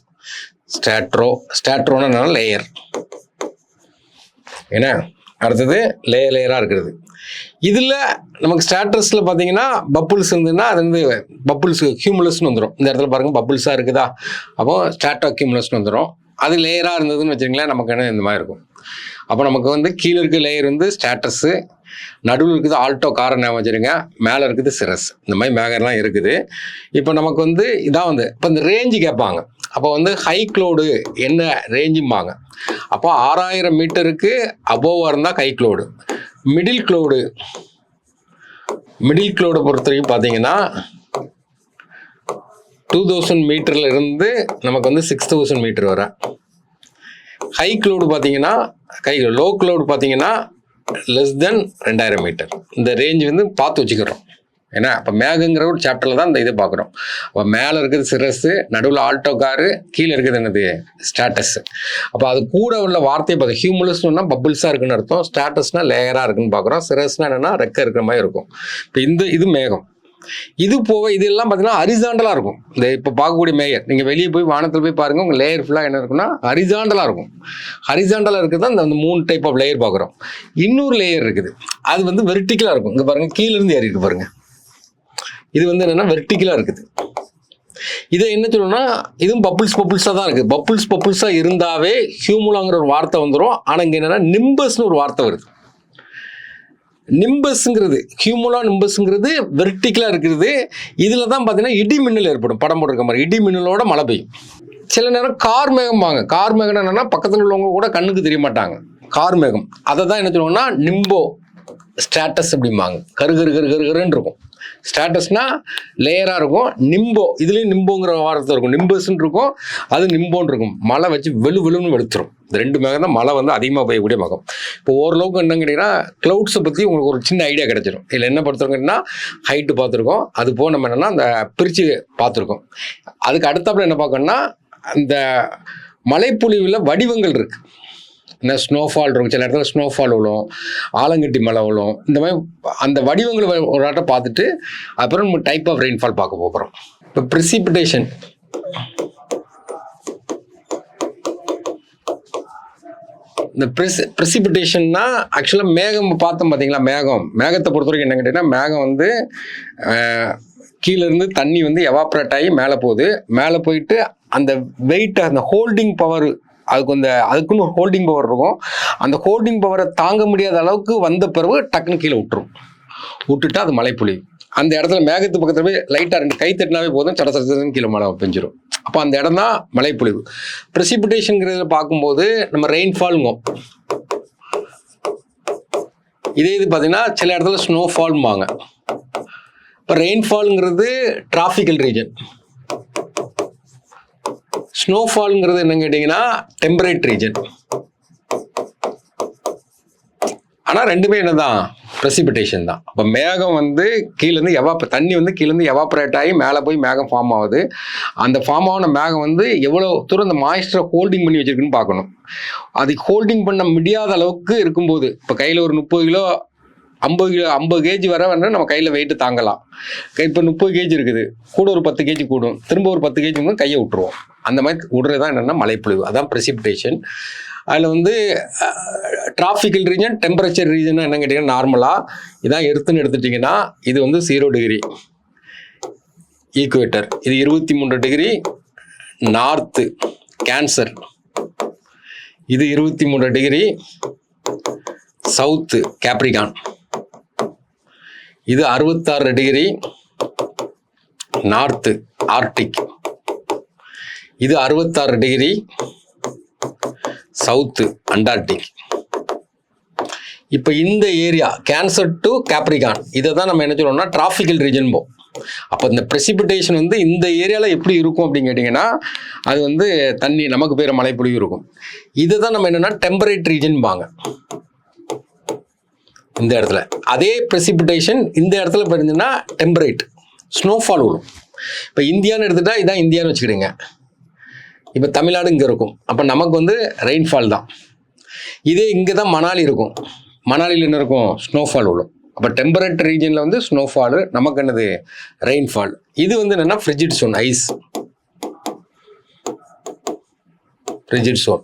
ஸ்டாட்ரோன்னு என்னன்னா லேயர். ஏன்னா அடுத்தது லேயராக இருக்கிறது. இதில் நமக்கு ஸ்டாட்டஸில் பார்த்தீங்கன்னா பப்புள்ஸ் இருந்ததுன்னா அது வந்து பப்புள்ஸ் ஹியூமுலஸ்னு வந்துடும். இந்த இடத்துல பாருங்கள் பப்புள்ஸாக இருக்குதா, அப்போ ஸ்டாட்டோ ஹியூமுலஸ்னு வந்துடும். அது லேயராக இருந்ததுன்னு வச்சுங்களேன், நமக்கு என்ன இந்த மாதிரி இருக்கும். அப்போ நமக்கு வந்து கீழே இருக்க லேயர் வந்து ஸ்டாட்டஸு, நடுவில் இருக்குது ஆல்டோ காரை ஞாபகம் வச்சுருங்க, மேலே இருக்குது சிரஸ். இந்த மாதிரி மேகர்லாம் இருக்குது. இப்போ நமக்கு வந்து இதான் வந்து இப்போ இந்த ரேஞ்சு கேட்பாங்க. அப்போ வந்து ஹை க்ளவுடு என்ன ரேஞ்சும்பாங்க. அப்போ 6000 மீட்டருக்கு அபோவாக இருந்தால் ஹை க்ளவுடு. மிடில் க்ளவுடை பொறுத்த வரைக்கும் பார்த்தீங்கன்னா 2000 மீட்டரில் இருந்து நமக்கு வந்து 6000 மீட்டர் வர. ஹை க்ளவுடு பார்த்தீங்கன்னா லோ க்ளவுடு பார்த்தீங்கன்னா லெஸ் தென் 2000 மீட்டர். இந்த ரேஞ்ச் வந்து பார்த்து வச்சுக்கிறோம். ஏன்னா இப்போ மேகங்கிற ஒரு சாப்டரில் தான் இந்த இதை பார்க்குறோம். அப்போ மேலே இருக்குது சிரஸ்ஸு, நடுவில் ஆல்டோ காரு, கீழே இருக்குது என்னது ஸ்டாட்டஸ். அப்போ அது கூட உள்ள வார்த்தையை பார்த்து ஹியூமுலஸ்னா பப்புள்ஸாக இருக்குன்னு அர்த்தம், ஸ்டாட்டஸ்னால் லேயராக இருக்குன்னு பார்க்குறோம், சிரஸ்னா என்னென்னா ரெக்கை இருக்கிற மாதிரி இருக்கும். இப்போ இது மேகம். இது போக இதெல்லாம் பார்த்தீங்கன்னா ஹரிசாண்டலாக இருக்கும். இந்த இப்போ பார்க்கக்கூடிய மேயர் நீங்கள் வெளியே போய் வானத்தில் போய் பாருங்கள், உங்கள் லேயர் ஃபுல்லாக என்ன இருக்குன்னா ஹரிசாண்டலாக இருக்கும். ஹரிசாண்டலாக இருக்குது தான் இந்த 3 டைப் ஆஃப் லேயர் பார்க்குறோம். இன்னொரு லேயர் இருக்குது, அது வந்து வெர்டிக்கலாக இருக்கும். இங்கே பாருங்கள், கீழேருந்து ஏறி இருக்கு பாருங்கள். இது வந்து என்னென்னா வெர்டிக்கலாக இருக்குது. இதை என்ன சொல்லணும்னா இதுவும் பப்புள்ஸாக தான் இருக்குது. பப்புள்ஸாக இருந்தாவே ஹியூமுலாங்கிற ஒரு வார்த்தை வந்துடும். ஆனால் இங்கே என்னென்னா நிம்பஸ்னு ஒரு வார்த்தை வருது. நிம்பஸ்ங்கிறது ஹியூமுலா நிம்பஸ்ங்கிறது வெர்டிக்கலாக இருக்கிறது. இதில் தான் பார்த்தீங்கன்னா இடி மின்னல் ஏற்படும். படம் போட்டிருக்க மாதிரி இடி மின்னலோட மழை பெய்யும். சில நேரம் கார் மேகம்பாங்க. கார் மேகம் என்னென்னா பக்கத்தில் உள்ளவங்க கூட கண்ணுக்கு தெரிய மாட்டாங்க. கார் மேகம் அதை தான் என்ன சொல்லுவாங்கன்னா நிம்போ ஸ்டாட்டஸ் அப்படிம்பாங்க. கருன்னு இருக்கும். ஸ்டாட்டஸ்னா லேயராக இருக்கும். நிம்போ இதுலேயும் நிம்போங்கிற வார்த்தை இருக்கும். நிம்பஸ்ன்னு இருக்கும், அது நிம்போன்னு இருக்கும். மழை வச்சு வெளுன்னு வெளுத்துரும். இந்த 2 மேகம் தான் மழை வந்து அதிகமாக பெய்யக்கூடிய மேகம். இப்போ ஓரளவுக்கு என்ன கேட்டிங்கன்னா க்ளவுட்ஸை பற்றி உங்களுக்கு ஒரு சின்ன ஐடியா கிடைச்சிடும். இதில் என்ன பார்த்துருக்கோம்னா ஹைட்டு பார்த்துருக்கோம், அது போக நம்ம என்னென்னா அந்த பிரித்து பார்த்துருக்கோம். அதுக்கு அடுத்தாப்புல என்ன பார்க்கணும்னா அந்த மலைப்பொழிவில் வடிவங்கள் இருக்குது. என்ன ஸ்னோஃபால் இருக்கும், சில இடத்துல ஸ்னோஃபால் விழும், ஆலங்கட்டி மழை விழும். இந்த மாதிரி அந்த வடிவங்களை ஒரு ஆட்டை பார்த்துட்டு அப்புறம் நம்ம டைப் ஆஃப் ரெயின்ஃபால் பார்க்க போகிறோம். இப்போ ப்ரிசிபிடேஷன், இந்த ப்ரெசிபிடேஷன்னா ஆக்சுவலாக மேகம் பார்த்தோம் பார்த்தீங்களா, மேகத்தை பொறுத்த வரைக்கும் என்ன கேட்டிங்கன்னா, மேகம் வந்து கீழேருந்து தண்ணி வந்து எவாப்ரேட் ஆகி மேலே போகுது. மேலே போயிட்டு அந்த வெயிட், அந்த ஹோல்டிங் பவர், அதுக்குன்னு ஹோல்டிங் பவர் இருக்கும். அந்த ஹோல்டிங் பவரை தாங்க முடியாத அளவுக்கு வந்த பிறகு டக்குன்னு கீழே விட்டுட்டு அது மழை பொழிவு. அந்த இடத்துல மேகத்து பக்கத்தில் போய் லைட்டாக 2 கை தட்டினாவே போதும், சடசடன்னு கீழே மழை பெஞ்சிரும். அப்போ அந்த இடம் தான் மழைப்பொழிவு. ப்ரெசிபிடேஷன்ங்கிறத பார்க்கும்போது நம்ம ரெயின்ஃபால்ங்கும். இதே இது பார்த்தீங்கன்னா சில இடத்துல ஸ்னோஃபால்ம்பாங்க. இப்போ ரெயின்ஃபால்ங்கிறது டிராபிக்கல் ரீஜன், ஸ்னோஃபால்ங்கிறது என்னன்னு கேட்டிங்கன்னா டெம்பரேட் ரீஜன். ஆனால் ரெண்டுமே என்னதான், ப்ரெசிபிடேஷன் தான். அப்போ மேகம் வந்து கீழேருந்து தண்ணி வந்து கீழேருந்து எவாப்ரேட் ஆகி மேலே போய் மேகம் ஃபார்ம் ஆகுது. அந்த ஃபார்ம் ஆன மேகம் வந்து எவ்வளோ தூரம் அந்த மாய்ஸ்டரை ஹோல்டிங் பண்ணி வச்சிருக்குன்னு பார்க்கணும். அது ஹோல்டிங் பண்ண முடியாத அளவுக்கு இருக்கும்போது, இப்போ கையில் ஒரு 30 கிலோ 50 கேஜி வர வேணால் நம்ம கையில் வெயிட்டு தாங்கலாம். இப்போ 30 கேஜி இருக்குது, கூட ஒரு 10 கேஜி கூடும், திரும்ப ஒரு 10 கேஜி வந்து கையை விட்டுருவோம். அந்த மாதிரி விடுறது தான் என்னென்னா மழைப்பொழிவு. அதான் ப்ரெசிபிடேஷன். அதில் வந்து டிராபிக்கல் ரீஜன், டெம்பரேச்சர் ரீஜன் என்ன கேட்டிங்கன்னா, நார்மலாக இதான் எர்த்துன்னு எடுத்துட்டிங்கன்னா இது வந்து 0 டிகிரி ஈக்குவேட்டர், இது 23 டிகிரி நார்த்து கேன்சர், இது 23 டிகிரி சவுத்து கேப்ரிகான், இது 66 டிகிரி நார்த்து ஆர்டிக், இது 66 டிகிரி சவுத்து அண்டார்டிக். இப்போ இந்த ஏரியா கேன்சர் டு கேப்ரிகான், இதை தான் நம்ம என்ன சொல்லுவோம்னா டிராபிக்கல் ரீஜன் போ. அப்போ இந்த ப்ரெசிபிடேஷன் வந்து இந்த ஏரியாவில் எப்படி இருக்கும் அப்படின்னு கேட்டிங்கன்னா, அது வந்து தண்ணி நமக்கு பேர மழைப்பொழிவு இருக்கும். இதை தான் நம்ம என்னென்னா டெம்பரேட் ரீஜன்பாங்க இந்த இடத்துல. அதே ப்ரெசிபிடேஷன் இந்த இடத்துல போயிருந்துன்னா டெம்பரேட் ஸ்னோஃபால் விடும். இப்போ இந்தியான்னு எடுத்துட்டா இதான் இந்தியான்னு வச்சுக்கிடுங்க. இப்போ தமிழ்நாடு இங்கே இருக்கும், அப்போ நமக்கு வந்து ரெயின்ஃபால் தான். இதே இங்கே தான் மணாலி இருக்கும், மணாலியில் என்ன இருக்கும், ஸ்னோஃபால் விடும். அப்போ டெம்பரேட் ரீஜனில் வந்து ஸ்னோஃபாலு, நமக்கு என்னது ரெயின்ஃபால். இது வந்து என்னென்னா frigid zone, ice frigid zone.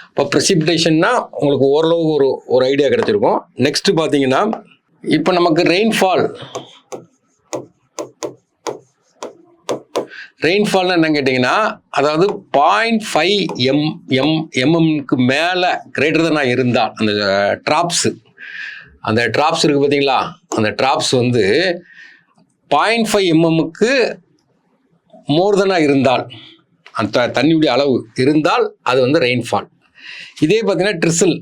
இப்போ ப்ரெசிபிடேஷன்னா உங்களுக்கு ஓரளவு ஒரு ஐடியா கிடைச்சிருக்கும். நெக்ஸ்ட் பார்த்தீங்கன்னா, இப்போ நமக்கு ரெயின்ஃபால்னு என்ன கேட்டிங்கன்னா, அதாவது 0.5 mm மேலே கிரேட்டர் தான் இருந்தால் அந்த ட்ராப்ஸு இருக்குது பார்த்தீங்களா, அந்த ட்ராப்ஸ் வந்து 0.5 mm மோர் தெனாக இருந்தால், அந்த தண்ணியுடைய அளவு இருந்தால் அது வந்து ரெயின்ஃபால். இதே பார்த்தீங்கன்னா ட்ரிசில்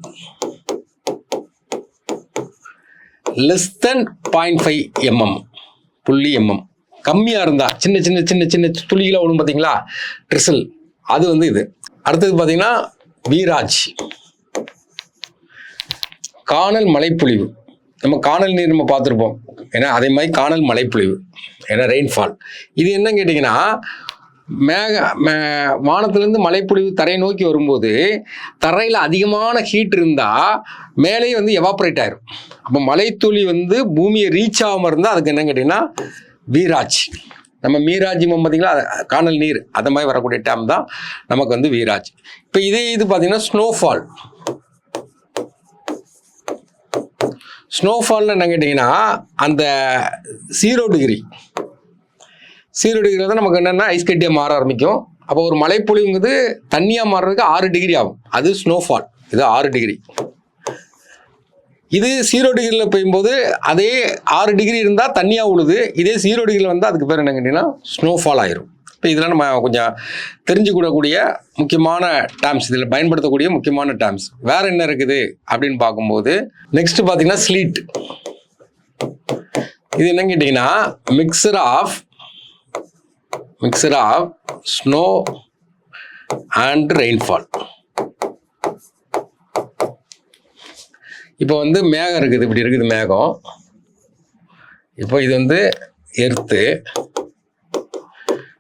லெஸ் தென் 0.5 mm கம்மியாக இருந்தால், சின்ன சின்ன சின்ன சின்ன துளிகளாக விடும் பார்த்தீங்களா, ட்ரிசில், அது வந்து இது. அடுத்தது பார்த்தீங்கன்னா வீராஜ், காணல் மழைப்பொழிவு. நம்ம காணல் நீர் நம்ம பார்த்துருப்போம், ஏன்னா அதே மாதிரி காணல் மழைப்பொழிவு, ஏன்னா ரெயின்ஃபால். இது என்னன்னு கேட்டிங்கன்னா, வானத்திலேருந்து மழைப்பொழிவு தரையை நோக்கி வரும்போது தரையில் அதிகமான ஹீட் இருந்தால் மேலே வந்து எவாப்ரேட் ஆயிரும். அப்போ மழைத்துளி வந்து பூமியை ரீச் ஆகாமல் இருந்தால் அதுக்கு என்னன்னு கேட்டிங்கன்னா வீராஜ். நம்ம மீராஜிமம் பார்த்தீங்களா, காணல் நீர், அந்த மாதிரி வரக்கூடிய டேம் தான் நமக்கு வந்து வீராஜ். இப்போ இது பார்த்தீங்கன்னா ஸ்னோஃபால்னு என்ன கேட்டிங்கன்னா, அந்த 0 டிகிரி தான் நமக்கு என்னென்னா ஐஸ் கட்டியாக மாற ஆரம்பிக்கும். அப்போ ஒரு மழைப்பொழிவுங்கிறது தண்ணியாக மாறுறதுக்கு 6 டிகிரி ஆகும், அது ஸ்னோஃபால். இது 6 டிகிரி. இது 0 டிகிரியில் பெய்யும்போது அதே 6 டிகிரி இருந்தால் தண்ணியாக உழுது. இதே 0 டிகிரியில் வந்தால் அதுக்கு பேர் என்ன கேட்டிங்கன்னா ஸ்னோஃபால் ஆயிரும். இப்போ இதெல்லாம் நம்ம கொஞ்சம் தெரிஞ்சுக்கூடக்கூடிய முக்கியமான டேர்ம்ஸ், இதில் பயன்படுத்தக்கூடிய முக்கியமான டேர்ம்ஸ். வேறு என்ன இருக்குது அப்படின்னு பார்க்கும்போது நெக்ஸ்ட் பார்த்தீங்கன்னா ஸ்லீட். இது என்னன்னு கேட்டிங்கன்னா mixture of snow and rainfall. இப்போ வந்து மேகம் இருக்குது, இப்படி இருக்குது மேகம். இப்போ இது வந்து எர்த்து.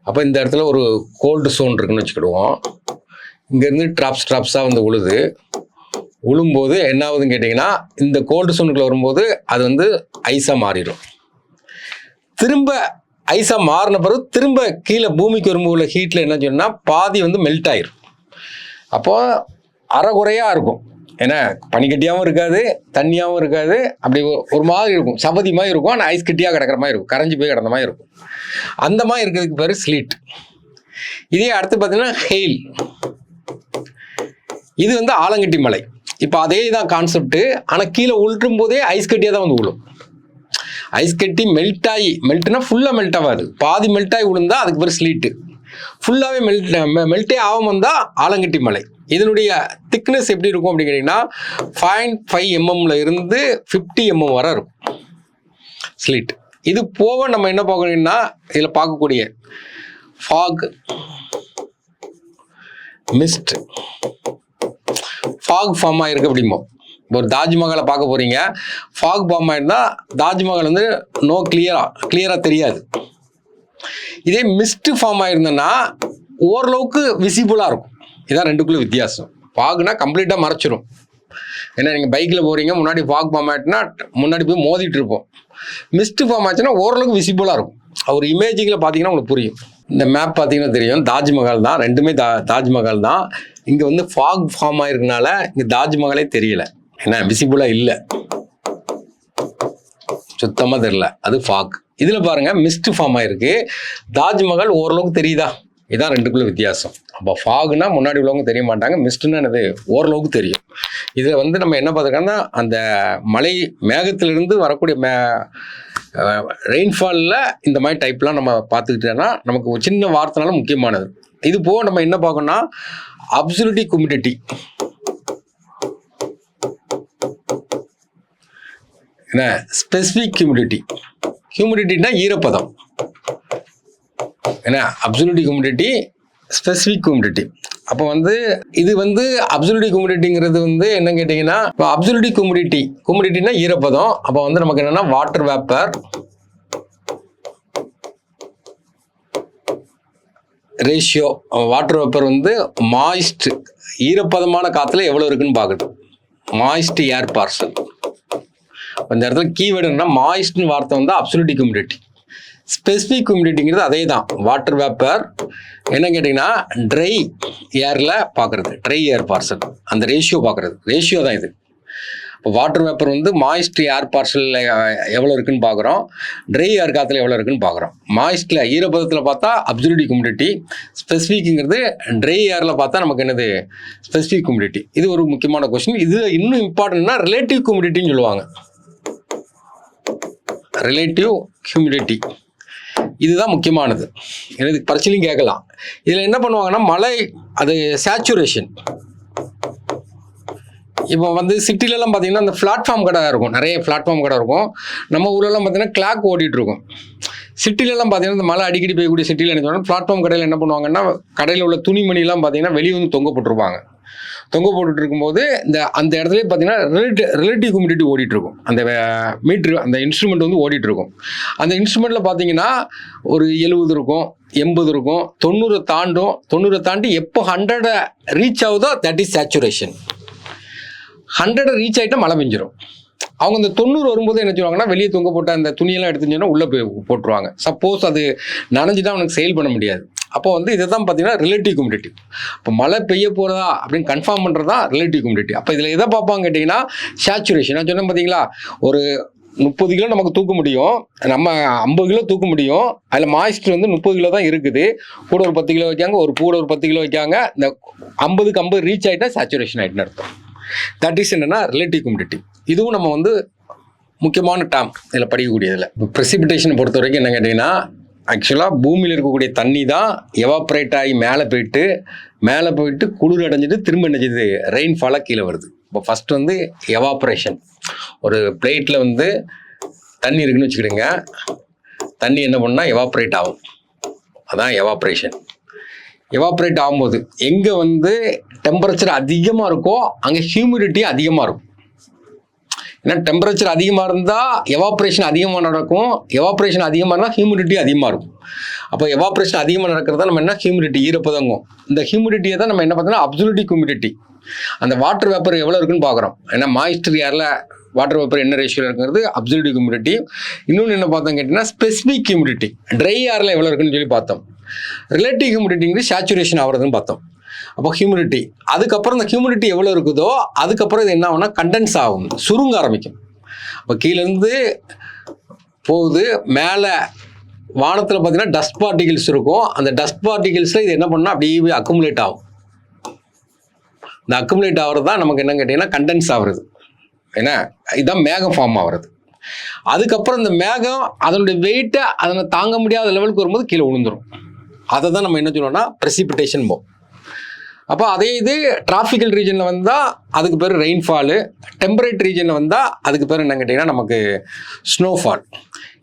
அப்போ இந்த இடத்துல ஒரு கோல்டு சோன் இருக்குன்னு வச்சுக்கிடுவோம். இங்கேருந்து ட்ராப்ஸாக வந்து உழும்போது என்ன ஆகுதுன்னு கேட்டிங்கன்னா, இந்த கோல்டு சோனுக்குள்ள வரும்போது அது வந்து ஐஸாக மாறிடும். திரும்ப ஐஸாக மாறின பிறகு திரும்ப கீழே பூமிக்கு வரும்போது உள்ள ஹீட்டில் என்ன சொன்னால் பாதி வந்து மெல்ட் ஆயிரும். அப்போது அரைகுறையாக இருக்கும். ஏன்னா பனிக்கட்டியாகவும் இருக்காது, தண்ணியாகவும் இருக்காது, அப்படி ஒரு மாதிரி இருக்கும், சபதி மாதிரி இருக்கும், ஆனால் ஐஸ் கட்டியாக கிடக்கிற மாதிரி இருக்கும், கரைஞ்சி போய் கிடந்த மாதிரி இருக்கும். அந்த மாதிரி இருக்கிறதுக்கு பேர் ஸ்லீட். இதே அடுத்து பார்த்தீங்கன்னா ஹெயில். இது வந்து ஆலங்கட்டி மலை. இப்போ அதே தான் கான்செப்ட், ஆனால் கீழே உள்ட்டும் போதே ஐஸ் கட்டியாக தான் வந்து விழும். ஐஸ் கட்டி மெல்ட் ஆகி, மெல்ட்னா ஃபுல்லாக மெல்ட் ஆகாது, பாதி மெல்ட் ஆகி விழுந்தா அதுக்கு பேர் ஸ்லீட்டு. ஃபுல்லாகவே மெல்ட்டே ஆகாம வந்தால் ஆலங்கட்டி மலை. இதனுடைய திக்னஸ் எப்படி இருக்கும் அப்படிங்கிறீங்கன்னா 0.5 mm இருந்து 50 mm வரை இருக்கும் ஸ்லீட். இது போக நம்ம என்ன பார்க்கணும்னா இதில் பார்க்கக்கூடிய ஃபாக், மிஸ்ட். ஃபாக் ஃபார்ம் ஆகிருக்கு அப்படிமோ. ஒரு தாஜ்மஹாலை பார்க்க போகிறீங்க, ஃபாக் ஃபார்ம் ஆகிருந்தால் தாஜ்மஹால் வந்து கிளியராக தெரியாது. இதே மிஸ்ட் ஃபார்ம் ஆயிருந்தேன்னா ஓரளவுக்கு விசிபிளாக இருக்கும். இதான் ரெண்டுக்குள்ள வித்தியாசம். ஃபாக்னா கம்ப்ளீட்டாக மறைச்சிடும். ஏன்னா நீங்கள் பைக்கில் போகிறீங்க, முன்னாடி ஃபாக் ஃபார்ம் ஆகிட்டுனா முன்னாடி போய் மோதிட்டு இருப்போம். மிஸ்ட் ஃபார்ம் ஆச்சுன்னா ஓரளவுக்கு விசிபிளாக இருக்கும். ஒரு இமேஜிங்கில் பார்த்தீங்கன்னா உங்களுக்கு புரியும். இந்த மேப் பார்த்தீங்கன்னா தெரியும், தாஜ்மஹால் தான், ரெண்டுமே தாஜ்மஹால் தான். இங்கே வந்து ஃபாக் ஃபார்ம் ஆயிருக்கனால இங்கே தாஜ்மஹாலே தெரியல, ஏன்னா விசிபிளாக இல்லை, சுத்தமாக தெரியல, அது ஃபாக். இதில் பாருங்க மிஸ்ட் ஃபார்ம் ஆயிருக்கு, தாஜ்மஹால் ஓரளவுக்கு தெரியுதா. இதான் ரெண்டுக்குள்ள வித்தியாசம். அப்போ ஃபாக்னா முன்னாடி உள்ளவங்க தெரிய மாட்டாங்க, மிஸ்ட்னா என்னது ஓரளவுக்கு தெரியும். இதில் வந்து நம்ம என்ன பார்த்துக்கோன்னா அந்த மலை மேகத்திலிருந்து வரக்கூடிய ரெயின்ஃபாலில் இந்த மாதிரி டைப்லாம் நம்ம பார்த்துக்கிட்டோன்னா நமக்கு ஒரு சின்ன வார்த்தைனால முக்கியமானது. இது போக நம்ம என்ன பார்க்கணும்னா அப்சல்யூட் ஹியூமிடிட்டி. என்ன ஸ்பெசிஃபிக் ஹியூமிடிட்டி. ஹியூமிடிட்டினா ஈரப்பதம். ஏன்னா அப்சல்யூட் ஹியூமிடிட்டி, ஸ்பெசிஃபிக் ஹியூமிடிட்டி. அப்போ வந்து இது வந்து அப்சல்யூட் ஹியூமிடிட்டிங்கிறது வந்து என்ன கேட்டிங்கன்னா, இப்போ அப்சல்யூட் ஹியூமிடிட்டினா ஈரப்பதம். அப்போ வந்து நமக்கு என்னன்னா water vapour ratio. Water vapour வந்து மாய்ஸ்ட், ஈரப்பதமான காற்றுல எவ்வளோ இருக்குன்னு பார்க்குது, மாய்ஸ்ட் ஏர் பார்சல். அந்த இடத்துல கீவேர்டு என்ன, மாய்ஸ்ட்னு வார்த்தை வந்து அப்சல்யூட் ஹியூமிடிட்டி. ஸ்பெசிஃபிக் ஹியூமிடிட்டிங்கிறது அதே தான், வாட்டர் வேப்பர். என்ன கேட்டிங்கன்னா ட்ரை ஏரில் பார்க்குறது, ட்ரை ஏர் பார்சல், அந்த ரேஷியோ பார்க்குறது, ரேஷியோ தான் இது. இப்போ வாட்டர் வேப்பர் வந்து மாய்ஸ்ட் ஏர் பார்சலில் எவ்வளோ இருக்குன்னு பார்க்குறோம், ட்ரை ஏர் காற்றுல எவ்வளோ இருக்குன்னு பார்க்குறோம். மாய்ஸ்டில் ஈரப்பதத்தில் பார்த்தா அப்சல்யூட் ஹியூமிடிட்டி, ஸ்பெசிஃபிக்ங்கிறது ட்ரை ஏரில் பார்த்தா நமக்கு என்னது ஸ்பெசிஃபிக் ஹியூமிடிட்டி. இது ஒரு முக்கியமான கொஸ்டின். இது இன்னும் இம்பார்ட்டன்ட்னா ரிலேட்டிவ் ஹியூமிடிட்டின்னு சொல்லுவாங்க. ரிலேட்டிவ் ஹியூமிடிட்டி இதுதான் முக்கியமானது. எனக்கு பரிசீலியும் கேட்கலாம். இதில் என்ன பண்ணுவாங்கன்னா மழை அது சேச்சுரேஷன். இப்போ வந்து சிட்டிலலாம் பார்த்தீங்கன்னா அந்த பிளாட்ஃபார்ம் கடை இருக்கும், நிறைய பிளாட்ஃபார்ம் கடை இருக்கும். நம்ம ஊரெல்லாம் பார்த்தீங்கன்னா கிளாக் ஓடிட்டு இருக்கும். சிட்டிலலாம் பார்த்தீங்கன்னா இந்த மழை அடிக்கடி போய்க்கூடிய சிட்டியில் என்ன சொன்னால் பிளாட்ஃபார்ம் கடையில் என்ன பண்ணுவாங்கன்னா கடையில் உள்ள துணிமணிலாம் பார்த்தீங்கன்னா வெளியே வந்து தொங்க போட்டுருப்பாங்க. தொங்க போட்டுட்டு இருக்கும்போது அந்த இடத்துல பார்த்தீங்கன்னா ரிலேட்டிவ் ஹியூமிடிட்டி ஓடிட்டு இருக்கும். அந்த மீட்ரு, அந்த இன்ஸ்ட்ருமெண்ட் வந்து ஓடிட்டு இருக்கும். அந்த இன்ஸ்ட்ருமெண்ட்டில் பார்த்தீங்கன்னா ஒரு 70 இருக்கும், 80 இருக்கும், 90 தாண்டும். 90 தாண்டி எப்போ 100 ரீச் ஆகுதோ தட் இஸ் சேச்சுரேஷன். 100 ரீச் ஆகிட்டா மழை பெஞ்சிடும். அவங்க இந்த 90 வரும்போது என்ன செய்வாங்கன்னா வெளியே தொங்க போட்ட அந்த துணியெல்லாம் எடுத்துச்சுன்னா உள்ளே போய் போட்டுருவாங்க. சப்போஸ் அது நனைஞ்சிட்டா அவனுக்கு சேல் பண்ண முடியாது. அப்போ வந்து இதை தான் பார்த்தீங்கன்னா ரிலேட்டிவ் ஹியூமிடிட்டி. இப்போ மழை பெய்ய போகிறதா அப்படின்னு கன்ஃபார்ம் பண்ணுறது தான் ரிலேட்டிவ் ஹியூமிடிட்டி. அப்போ இதில் எதை பார்ப்பாங்க கேட்டிங்கன்னா சேச்சுரேஷன். நான் சொன்னேன் பார்த்தீங்களா, ஒரு 30 கிலோ நமக்கு தூக்க முடியும், நம்ம 50 கிலோ தூக்க முடியும். அதில் மாய்ஸ்டர் வந்து 30 கிலோ தான் இருக்குது. கூட ஒரு 10 கிலோ வைக்காங்க, கூட ஒரு 10 கிலோ வைக்காங்க. இந்த 50க்கு 50 ரீச் ஆகிட்டா சேச்சுரேஷன் ஆகிட்டுன்னு அர்த்தம். தட் இஸ் என்னன்னா ரிலேட்டிவ் ஹியூமிடிட்டி. இதுவும் நம்ம வந்து முக்கியமான டேர்ம் இதில் படிக்கக்கூடியதில். இப்போ ப்ரெசிபிடேஷனை பொறுத்த வரைக்கும் என்ன கேட்டிங்கன்னா, ஆக்சுவலாக பூமியில் இருக்கக்கூடிய தண்ணி தான் எவாப்ரேட் ஆகி மேலே போயிட்டு குளிர் அடைஞ்சிட்டு திரும்ப என்ன செய்யுது, ரெயின்ஃபாலாக கீழே வருது. இப்போ ஃபஸ்ட்டு வந்து எவாப்ரேஷன். ஒரு பிளேட்டில் வந்து தண்ணி இருக்குன்னு வச்சுக்கிடுங்க, தண்ணி என்ன பண்ணால் எவாப்ரேட் ஆகும், அதான் எவாப்ரேஷன். எவாப்ரேட் ஆகும்போது எங்கே வந்து டெம்பரேச்சர் அதிகமாக இருக்கோ அங்கே ஹியூமிடிட்டி அதிகமாக இருக்கும். ஏன்னா டெம்பரேச்சர் அதிகமாக இருந்தால் எவாப்ரேஷன் அதிகமாக நடக்கும், எவாப்ரேஷன் அதிகமாக இருந்தால் ஹியூமிடிட்டி அதிகமாக இருக்கும். அப்போ எவாப்ரேஷன் அதிகமாக நடக்கிறதா நம்ம என்ன ஹியூமிடிட்டி, ஈரப்பதங்கும். இந்த ஹியூமிடிட்டியை தான் நம்ம என்ன பார்த்தோம்னா அப்சல்யூட் ஹியூமிடிட்டி. அந்த வாட்டர் வேப்பர் எவ்வளோ இருக்குன்னு பார்க்குறோம். ஏன்னா மாய்ஸ்டர் ஏரில் வாட்டர் வேப்பர் என்ன ரேஷியோவில் இருக்கிறது அப்சல்யூட் ஹியூமிடிட்டி. இன்னொன்று என்ன பார்த்தோம் கேட்டிங்கன்னா ஸ்பெசிஃபிக் ஹியூமிடிட்டி, ட்ரை ஏரில் எவ்வளோ இருக்குன்னு சொல்லி பார்த்தோம். ரிலேட்டிவ் ஹியூமிடிட்டிங்கிறது சேச்சுரேஷன் ஆகிறதுன்னு பார்த்தோம். அப்போ ஹியூமிடிட்டி, அதுக்கப்புறம் இந்த ஹியூமிடிட்டி எவ்வளோ இருக்குதோ அதுக்கப்புறம் இது என்ன ஆகும்னா கண்டென்ஸ் ஆகும், சுருங்க ஆரம்பிக்கும். இப்போ கீழேருந்து போகுது மேலே வானத்தில் பார்த்தீங்கன்னா டஸ்ட் பார்ட்டிகிள்ஸ் இருக்கும். அந்த டஸ்ட் பார்ட்டிகிள்ஸில் இது என்ன பண்ணால் அப்படியே அக்குமுலேட் ஆகும். இந்த அக்குமுலேட் ஆகிறது தான் நமக்கு என்ன கேட்டிங்கன்னா கண்டென்ஸ் ஆகுறது. ஏன்னா இதுதான் மேகம் ஃபார்ம் ஆகிறது. அதுக்கப்புறம் இந்த மேகம் அதனுடைய வெயிட்டை அதனை தாங்க முடியாத லெவலுக்கு வரும்போது கீழே விழுந்துடும். அதை தான் நம்ம என்ன சொல்லுவோம்னா ப்ரெசிபிடேஷன் போம். அப்போ அதே இது டிராபிக்கல் ரீஜனில் வந்தால் அதுக்கு பேர் ரெயின்ஃபாலு, டெம்பரேட் ரீஜனில் வந்தால் அதுக்கு பேர் என்ன கேட்டிங்கன்னா நமக்கு ஸ்னோஃபால்.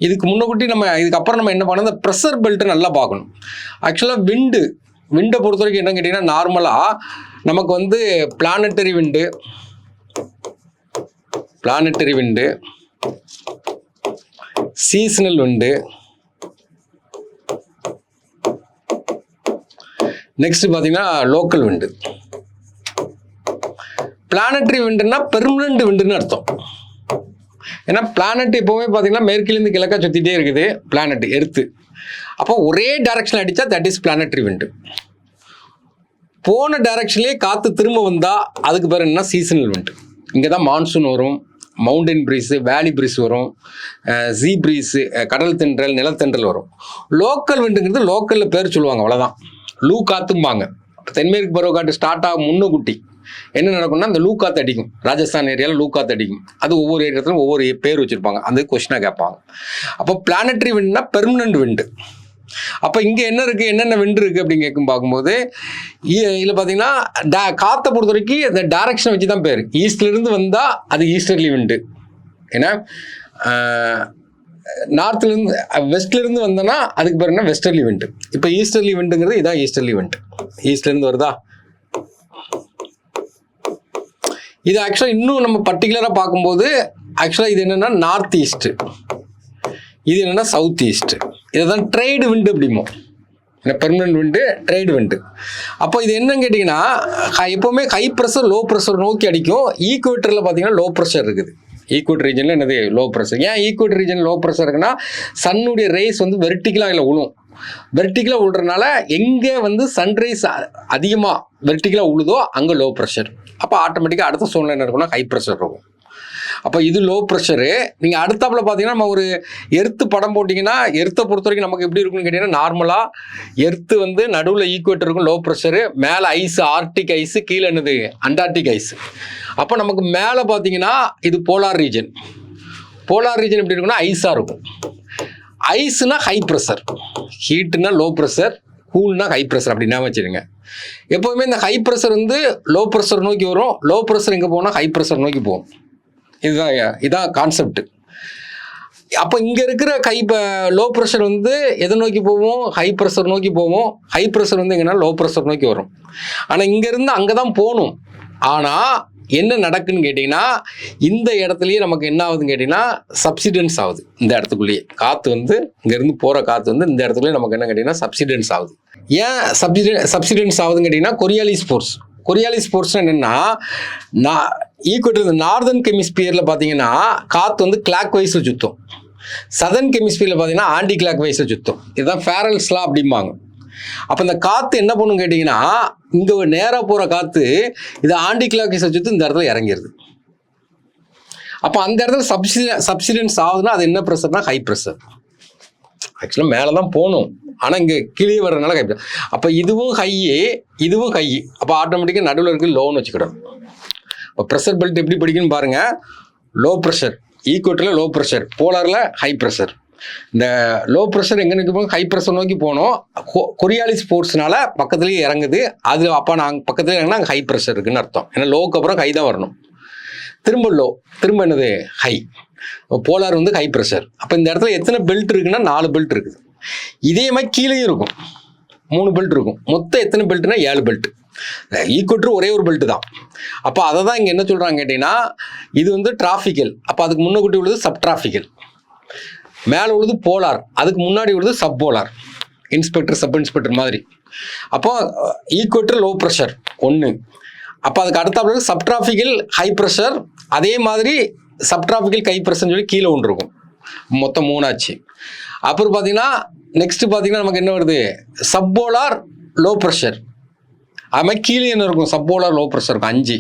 இதுக்கு முன்னக்கூட்டி இதுக்கப்புறம் நம்ம என்ன பண்ணணும், இந்த ப்ரெஷர் பெல்ட்டை நல்லா பார்க்கணும். ஆக்சுவலாக விண்டை பொறுத்த வரைக்கும் என்ன கேட்டிங்கன்னா நார்மலாக நமக்கு வந்து பிளானட்டரி விண்டு, சீசனல் விண்டு, நெக்ஸ்ட் பார்த்தீங்கன்னா லோக்கல் விண்டு. பிளானட்டரி விண்டுன்னா பெர்மனன்ட் விண்டுன்னு அர்த்தம். ஏன்னா பிளானட் எப்போவுமே பார்த்தீங்கன்னா மேற்கிலேருந்து கிழக்கா சுற்றிட்டே இருக்குது பிளானட் எர்த்து. அப்போ ஒரே டைரக்ஷன் அடித்தா தட் இஸ் பிளானட்டரி விண்டு. போன டைரக்ஷன்லேயே காற்று திரும்ப வந்தால் அதுக்கு பேர் என்ன சீசனல் விண்டு. இங்கே தான் மான்சூன் வரும், மவுண்டன் ப்ரீஸு, வேலி ப்ரீஸ் வரும், ஜீ ப்ரீஸு, கடல் தென்றல், நிலத்தென்றல் வரும். லோக்கல் விண்டுங்கிறது லோக்கலில் பேர் சொல்லுவாங்க, அவ்வளோதான். லூ காத்தும்பாங்க. தென்மேற்கு பருவக்காற்று ஸ்டார்ட் ஆகும் முன்னுக்குட்டி என்ன நடக்கும்னா அந்த லூ காற்று அடிக்கும். ராஜஸ்தான் ஏரியாவில் லூ காற்று அடிக்கும். அது ஒவ்வொரு ஏரியாத்திலும் ஒவ்வொரு பேர் வச்சுருப்பாங்க, அந்த கொஸ்டினாக கேட்பாங்க. அப்போ பிளானட்டரி விண்டுனா பெர்மனன்ட் விண்டு. அப்போ இங்கே என்ன இருக்குது, என்னென்ன விண்டு இருக்குது அப்படின்னு கேட்கும் பார்க்கும்போது இதில் பார்த்தீங்கன்னா காற்றை பொறுத்த வரைக்கும் இந்த டைரக்ஷனை வச்சு தான் பேர். ஈஸ்ட்லேருந்து வந்தால் அது ஈஸ்டர்லி விண்டு. ஏன்னா நார்த்லேருந்து வெஸ்ட்லேருந்து வந்தோன்னா அதுக்கு பேர் என்ன வெஸ்டர்லி விண்டு. இப்போ ஈஸ்டர்லி விண்டுங்கிறது இதான் ஈஸ்டர்லி விண்டு. ஈஸ்ட்லேருந்து வருதா. இது ஆக்சுவலாக இன்னும் நம்ம பர்டிகுலராக பார்க்கும்போது ஆக்சுவலாக இது என்னென்னா நார்த் ஈஸ்ட்டு, இது என்னென்னா சவுத் ஈஸ்ட்டு. இதை தான் ட்ரைடு விண்டு அப்படிமோ. Permanent wind, trade wind. அப்போ இது என்னன்னு கேட்டிங்கன்னா எப்போவுமே ஹை ப்ரெஷர் லோ ப்ரெஷர் நோக்கி அடிக்கும். ஈக்குவேட்டரில் பார்த்தீங்கன்னா லோ ப்ரெஷர் இருக்குது. ஈக்குவேட்டர் ரீஜனில் என்னது லோ ப்ரெஷர். ஏன் ஈக்குவேட்டர் ரீஜன் லோ ப்ரெஷர் இருக்குன்னா சன்னுடைய ரேஸ் வந்து வெர்டிக்கலாக இல்லை விழும். வெர்டிக்கலாக விழுறதுனால எங்கே வந்து சன்ரைஸ் அதிகமாக வெர்டிக்கலாக விழுதோ அங்கே லோ ப்ரெஷர். அப்போ ஆட்டோமேட்டிக்காக அடுத்த சூழ்நிலை என்ன இருக்குன்னா ஹை ப்ரெஷர் இருக்கும். அப்போ இது லோ ப்ரெஷரு. நீங்கள் அடுத்தாப்புல பார்த்தீங்கன்னா நம்ம ஒரு எர்த்து படம் போட்டிங்கன்னா எர்த்தை பொறுத்த வரைக்கும் நமக்கு எப்படி இருக்குன்னு கேட்டிங்கன்னா நார்மலாக எர்த்து வந்து நடுவில் ஈக்குவேட்டர் இருக்கும், லோ ப்ரெஷரு, மேலே ஐஸு, ஆர்டிக் ஐஸு, கீழே என்னது அண்டார்டிக் ஐஸு. அப்போ நமக்கு மேலே பார்த்தீங்கன்னா இது போலார் ரீஜன். போலார் ரீஜன் எப்படி இருக்குன்னா ஐஸாக இருக்கும். ஐஸ்னா ஹை ப்ரெஷர், ஹீட்டுனா லோ ப்ரெஷர், கூல்னா ஹை ப்ரெஷர் அப்படின்னா வச்சுருங்க. எப்போவுமே இந்த ஹை ப்ரெஷர் வந்து லோ ப்ரெஷர் நோக்கி வரும், லோ ப்ரெஷர் எங்கே போனால் ஹை ப்ரெஷர் நோக்கி போகும். இதான் கான்செப்ட். அப்போ இங்கே இருக்கிற லோ ப்ரெஷர் வந்து எதை நோக்கி போவோம், ஹை ப்ரெஷர் நோக்கி போவோம். ஹை ப்ரெஷர் வந்து எங்கன்னா லோ ப்ரெஷர் நோக்கி வரும். ஆனால் இங்கேருந்து அங்கே தான் போகணும். ஆனால் என்ன நடக்குன்னு கேட்டிங்கன்னா இந்த இடத்துலையே நமக்கு என்ன ஆகுதுன்னு கேட்டிங்கன்னா சப்சிடென்ஸ் ஆகுது. இந்த இடத்துக்குள்ளேயே காற்று வந்து இங்கேருந்து போகிற காற்று வந்து இந்த இடத்துக்குள்ளேயே நமக்கு என்ன கேட்டிங்கன்னா சப்சிடென்ஸ் ஆகுது. ஏன் சப்சிடென்ஸ் ஆகுதுன்னு கேட்டிங்கன்னா கொரியாலிஸ் ஃபோர்ஸ் என்னென்னா ஈக்குவேட்டர் நார்தர்ன் ஹெமிஸ்பியரில் பார்த்தீங்கன்னா காற்று வந்து கிளாக் வைஸில் சுற்றும், சதர்ன் ஹெமிஸ்பியரில் பார்த்தீங்கன்னா ஆன்டி கிளாக் வைஸில் சுற்றும். இதுதான் ஃபேரல்ஸ் லா அப்படிம்பாங்க. அப்போ இந்த காற்று என்ன பண்ணும் கேட்டிங்கன்னா இங்கே நேராக போகிற காற்று இது ஆன்டி கிளாக் வைஸை சுற்றி இந்த இடத்துல இறங்கிடுது. அப்போ அந்த இடத்துல சப்சிடென்ஸ் ஆகுதுன்னா அது என்ன ப்ரெஷர்னா ஹை ப்ரெஷர். ஆக்சுவலாக மேலே தான் போகணும், ஆனால் இங்கே கீழே வர்றதுனால ஹை. அப்போ இதுவும் ஹை, அப்போ ஆட்டோமேட்டிக்காக நடுவில் இருக்குது லோன்னு வச்சுக்கிடும். இப்போ ப்ரெஷர் பெல்ட் எப்படி படிக்கணும்னு பாருங்கள். லோ ப்ரெஷர் ஈக்குவேட்டரில் லோ ப்ரெஷர், போலாரில் ஹை ப்ரெஷர். இந்த லோ ப்ரெஷர் எங்கே நோக்கி போகும், ஹை ப்ரெஷர் நோக்கி போகணும். கொரியாலிஸ் ஃபோர்ஸ்னால பக்கத்துலேயே இறங்குது. அது அப்போ நாங்கள் பக்கத்துலேயே இறங்கினா அங்கே ஹை ப்ரெஷர் இருக்குதுன்னு அர்த்தம். ஏன்னா லோக்கு அப்புறம் ஹை தான் வரணும். திரும்ப என்னது ஹை. போலார் வந்து ஹை ப்ரெஷர். அப்போ இந்த இடத்துல எத்தனை பெல்ட் இருக்குன்னா 4 பெல்ட் இருக்குது. இதே மாதிரி கீழேயும் இருக்கும் 3 பெல்ட் இருக்கும். மொத்தம் எத்தனை பெல்ட்னா 7 பெல்ட். ஈக்குவேட்டர் ஒரே ஒரு பெல்ட் தான். அப்போ அதை தான் இங்கே என்ன சொல்கிறாங்க கேட்டிங்கன்னா இது வந்து டிராஃபிக்கல். அப்போ அதுக்கு முன்னக்கூட்டி உள்ளது சப் டிராஃபிக்கல், மேலே உள்ளது போலார், அதுக்கு முன்னாடி உள்ளது sub polar, inspector sub inspector மாதிரி. அப்போ ஈக்குவேட்டர் லோ ப்ரெஷர் 1. அப்போ அதுக்கு அடுத்தாப்புல சப் டிராஃபிக்கல் ஹை ப்ரெஷர். அதே மாதிரி சப்ட்ராபிக்கல் ஹை ப்ரெஷர்னு சொல்லி கீழே ஒன்று இருக்கும். மொத்தம் 3 ஆச்சு. அப்புறம் பார்த்தீங்கன்னா நெக்ஸ்ட் பார்த்தீங்கன்னா நமக்கு என்ன வருது, சப்போலார் லோ ப்ரெஷர். அது மாதிரி கீழே என்ன இருக்கும், சப்போலார் லோ ப்ரெஷர் இருக்கும் 5.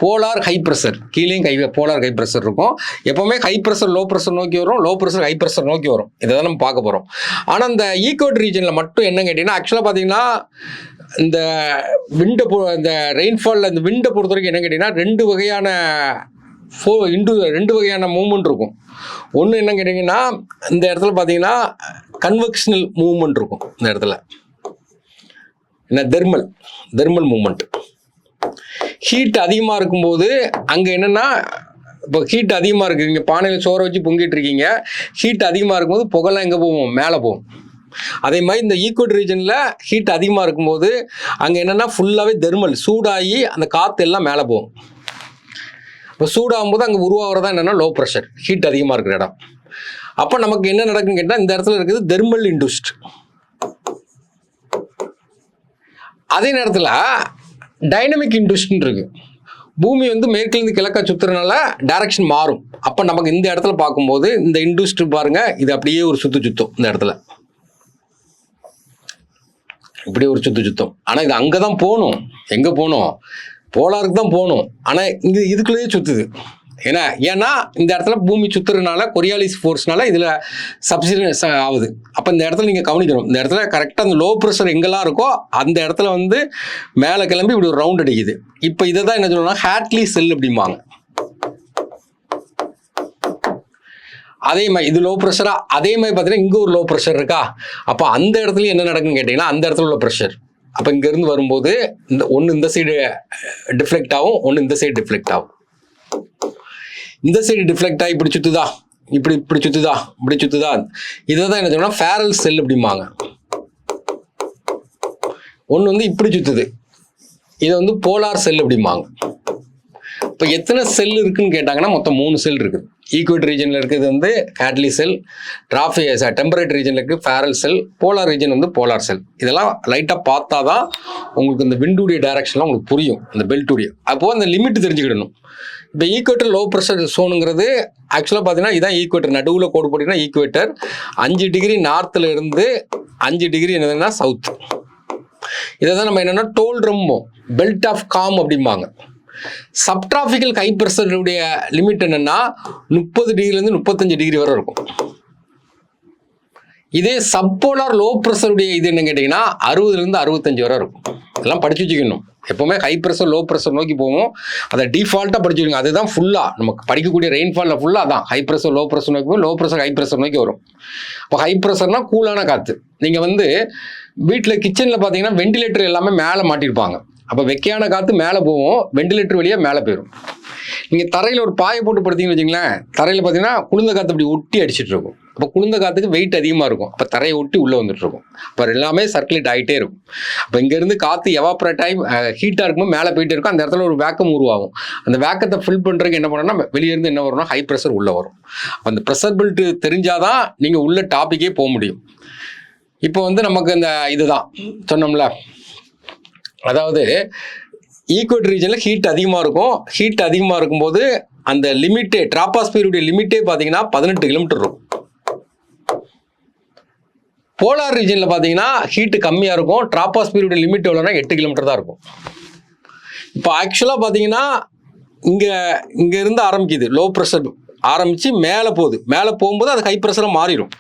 போலார் ஹை ப்ரெஷர், கீழேயும் போலார் ஹை ப்ரெஷர் இருக்கும். எப்போவுமே ஹை ப்ரெஷர் லோ ப்ரெஷர் நோக்கி வரும், லோ ப்ரெஷர் ஹை ப்ரெஷர் நோக்கி வரும். இதை தான் நம்ம பார்க்க போகிறோம். ஆனால் இந்த ஈக்குவேட்டர் ரீஜனில் மட்டும் என்ன கேட்டிங்கன்னா, ஆக்சுவலாக பார்த்தீங்கன்னா இந்த விண்டை இந்த ரெயின்ஃபாலில் இந்த விண்டை பொறுத்த வரைக்கும் என்ன கேட்டிங்கன்னா 2 வகையான 2 வகையான மூவ்மெண்ட் இருக்கும். ஒன்று என்ன கேட்டிங்கன்னா, இந்த இடத்துல பார்த்தீங்கன்னா கன்வெக்ஷனல் மூவ்மெண்ட் இருக்கும். இந்த இடத்துல என்ன தெர்மல் மூவ்மெண்ட். ஹீட் அதிகமாக இருக்கும்போது அங்கே என்னென்னா, இப்போ ஹீட் அதிகமாக இருக்குது, நீங்கள் பானையில் சோறை வச்சு பொங்கிட்டு இருக்கீங்க, ஹீட் அதிகமாக இருக்கும்போது புகைலாம் எங்கே போவோம், மேலே போகும். அதே மாதிரி இந்த ஈக்குவேட்டர் ரீஜனில் ஹீட் அதிகமாக இருக்கும்போது அங்கே என்னென்னா ஃபுல்லாகவே தெர்மல் சூடாகி அந்த காற்று எல்லாம் மேலே போகும். இப்போ சூடாகும்போது அங்கே உருவாகிறதா என்னென்னா லோ ப்ரெஷர், ஹீட் அதிகமாக இருக்கிற இடம். அப்போ நமக்கு என்ன நடக்குன்னு கேட்டால், இந்த இடத்துல இருக்குது தெர்மல் இன்டியூஸ்ட். அதே நேரத்தில் டைனமிக் இன்டியூஸ்ட்னு இருக்கு. பூமி வந்து மேற்கிலிருந்து கிழக்கா சுற்றுறதுனால டைரக்ஷன் மாறும். அப்போ நமக்கு இந்த இடத்துல பார்க்கும்போது இந்த இன்டியூஸ்ட் பாருங்க, இது அப்படியே ஒரு சுற்றும் இந்த இடத்துல இப்படி ஒரு சுற்றும். ஆனால் இது அங்கே தான் போகணும், எங்கே போகணும், போலாருக்கு தான் போகணும். ஆனால் இங்கே இதுக்குள்ளேயே சுற்றுது. ஏன்னா இந்த இடத்துல பூமி சுற்றுறதுனால கொரியாலிஸ் ஃபோர்ஸ்னால இதில் சப்சிடன்ஸ் ஆகுது. அப்போ இந்த இடத்துல நீங்கள் கவனிக்கணும், இந்த இடத்துல கரெக்டாக அந்த லோ ப்ரெஷர் எங்கெல்லாம் இருக்கோ அந்த இடத்துல வந்து மேலே கிளம்பி இப்படி ஒரு ரவுண்ட் அடிக்குது. இப்போ இதை தான் என்ன சொல்லணும்னா ஹாட்லி செல் அப்படிம்பாங்க. அதே மாதிரி இது லோ ப்ரெஷரா, அதே மாதிரி பார்த்தீங்கன்னா இங்கே ஒரு லோ ப்ரெஷர் இருக்கா. அப்போ அந்த இடத்துல என்ன நடக்குன்னு கேட்டிங்கன்னா, அந்த இடத்துல உள்ள ப்ரெஷர் அப்போ இங்கேருந்து வரும்போது ஒன்று இந்த சைடு டிஃப்ளெக்ட் ஆகும், ஒன்று இந்த சைடு டிஃப்ளெக்ட் ஆகும். இந்த சைடு டிஃப்ளெக்ட் ஆகி இப்படி சுற்றுதா, இப்படி சுற்றுதா. இதை தான் என்ன சொல்லணும்னா ஃபேரல் செல் அப்படிம்பாங்க. ஒன்று வந்து இப்படி சுற்றுது, இதை வந்து போலார் செல் அப்படிம்பாங்க. இப்போ எத்தனை செல் இருக்குன்னு கேட்டாங்கன்னா மொத்தம் 3 செல் இருக்குது. ஈக்குவேட்டர் ரீஜனில் இருக்கிறது வந்து ஹாட்லி செல், டெம்பரேட் ரீஜனில் இருக்குது ஃபேரல் செல், போலார் ரீஜன் வந்து போலார் செல். இதெல்லாம் லைட்டாக பார்த்தா தான் உங்களுக்கு இந்த விண்டுடைய டைரக்ஷன்லாம் உங்களுக்கு புரியும், இந்த பெல்ட்டுடைய. அப்போது அந்த லிமிட் தெரிஞ்சுக்கிடணும். இப்போ ஈக்குவேட்டர் லோ ப்ரெஷர் சோனுங்கிறது ஆக்சுவலாக பார்த்தீங்கன்னா இதான் ஈக்குவேட்டர், நடுவில் கோடு போட்டிங்கன்னா ஈக்குவேட்டர். 5 டிகிரி நார்த்தில் இருந்து 5 டிகிரி என்னதுன்னா சவுத். இதை தான் நம்ம என்னென்னா டோல்ட்ரம்மோ பெல்ட் ஆஃப் காம் அப்படிம்பாங்க. சப்ட்ராபிக்கல் ஹை ப்ரெஷருடைய லிமிட் என்னன்னா 30 டிகிரிலேருந்து 35 டிகிரி வரை இருக்கும். இதே சப்போலார் லோ ப்ரெஷருடைய இது என்ன கேட்டிங்கன்னா 60லேருந்து 65 வரை இருக்கும். இதெல்லாம் படிச்சு வச்சுக்கணும். எப்போவுமே ஹை ப்ரெஷர் லோ ப்ரெஷர் நோக்கி போவோம், அதை டிஃபால்ட்டாக படிச்சுக்கணும். அதுதான் ஃபுல்லாக நமக்கு படிக்கக்கூடிய ரெயின்ஃபாலில் ஃபுல்லாக தான் ஹை ப்ரெஷர் லோ ப்ரெஷர் நோக்கி போகும், லோ ப்ரெஷர் ஹை ப்ரெஷர் நோக்கி வரும். இப்போ ஹை ப்ரெஷர்னால் கூலான காற்று. நீங்கள் வந்து வீட்டில் கிச்சனில் பார்த்தீங்கன்னா வெண்டிலேட்டர் எல்லாமே மேலே மாட்டியிருப்பாங்க. அப்போ வெக்கையான காற்று மேலே போகும், வெண்டிலேட்டர் வழியாக மேலே போயிடும். நீங்கள் தரையில் ஒரு பாயை போட்டு படுத்தீங்கன்னு வச்சிங்களேன், தரையில் பார்த்தீங்கன்னா குளிர்ந்த காற்று அப்படி ஒட்டி அடிச்சுட்டு இருக்கும். அப்போ குளிர்ந்த காற்றுக்கு வெயிட் அதிகமாக இருக்கும், அப்போ தரையை ஒட்டி உள்ளே வந்துட்டு இருக்கும். அப்போ எல்லாமே சர்க்குலேட் ஆகிட்டே இருக்கும். அப்போ இங்கேருந்து காற்று எவாப்ரேட் ஆகி ஹீட்டாக இருக்கும்போது மேலே போயிட்டே இருக்கும். அந்த இடத்துல ஒரு வேக்கம் உருவாகும். அந்த வேக்கத்தை ஃபில் பண்ணுறதுக்கு என்ன பண்ணணும்னா வெளியேருந்து என்ன வரும்னா ஹை ப்ரெஷர் உள்ளே வரும். அந்த ப்ரெஷர் பெல்ட் தெரிஞ்சாதான் நீங்கள் உள்ள டாப்பிக்கே போக முடியும். இப்போ வந்து நமக்கு இந்த இதுதான் சொன்னோம்ல, அதாவது ஈக்குவேட்டர் ரீஜனில் ஹீட் அதிகமாக இருக்கும். ஹீட் அதிகமாக இருக்கும்போது அந்த லிமிட்டே ட்ராபாஸ்பியருடைய லிமிட்டே பார்த்தீங்கன்னா 18 கிலோமீட்டர் இருக்கும். போலார் ரீஜனில் பார்த்தீங்கன்னா ஹீட்டு கம்மியாக இருக்கும். ட்ராபாஸ்பியருடைய லிமிட் எவ்வளோனா 8 கிலோமீட்டர் தான் இருக்கும். இப்போ ஆக்சுவலாக பார்த்தீங்கன்னா இங்கே இருந்து ஆரம்பிக்குது லோ ப்ரெஷர், ஆரம்பித்து மேலே போகுது. மேலே போகும்போது அது ஹை ப்ரெஷராக மாறிடும்.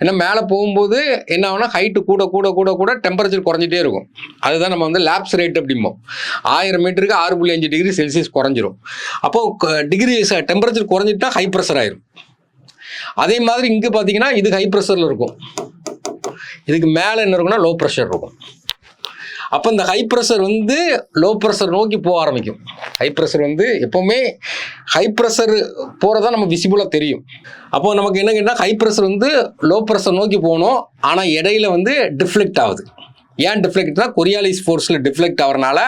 ஏன்னா மேலே போகும்போது என்ன ஆகுனா ஹைட்டு கூட கூட கூட கூட டெம்பரேச்சர் குறைஞ்சிட்டே இருக்கும். அதுதான் நம்ம வந்து லேப்ஸ் ரேட் அப்படிம்போம். 1000 மீட்டருக்கு 6.5 டிகிரி செல்சியஸ் குறைஞ்சிரும். அப்போது டிகிரி டெம்பரேச்சர் குறைஞ்சிட்டா ஹை ப்ரெஷர் ஆயிரும். அதே மாதிரி இங்கே பார்த்தீங்கன்னா இது ஹை ப்ரெஷரில் இருக்கும், இதுக்கு மேலே என்ன இருக்குன்னா லோ ப்ரெஷர் இருக்கும். அப்போ இந்த ஹை ப்ரெஷர் வந்து லோ ப்ரெஷர் நோக்கி போக ஆரம்பிக்கும். ஹை ப்ரெஷர் வந்து எப்போவுமே ஹை ப்ரெஷர் போகிறதா நம்ம விசிபிளாக தெரியும். அப்போது நமக்கு என்ன கேட்டால் ஹை ப்ரெஷர் வந்து லோ ப்ரெஷர் நோக்கி போகணும், ஆனால் இடையில வந்து டிஃப்ளெக்ட் ஆகுது. ஏன் டிஃப்ளெக்ட்னா கொரியாலிஸ் ஃபோர்ஸில் டிஃப்ளெக்ட் ஆகிறனால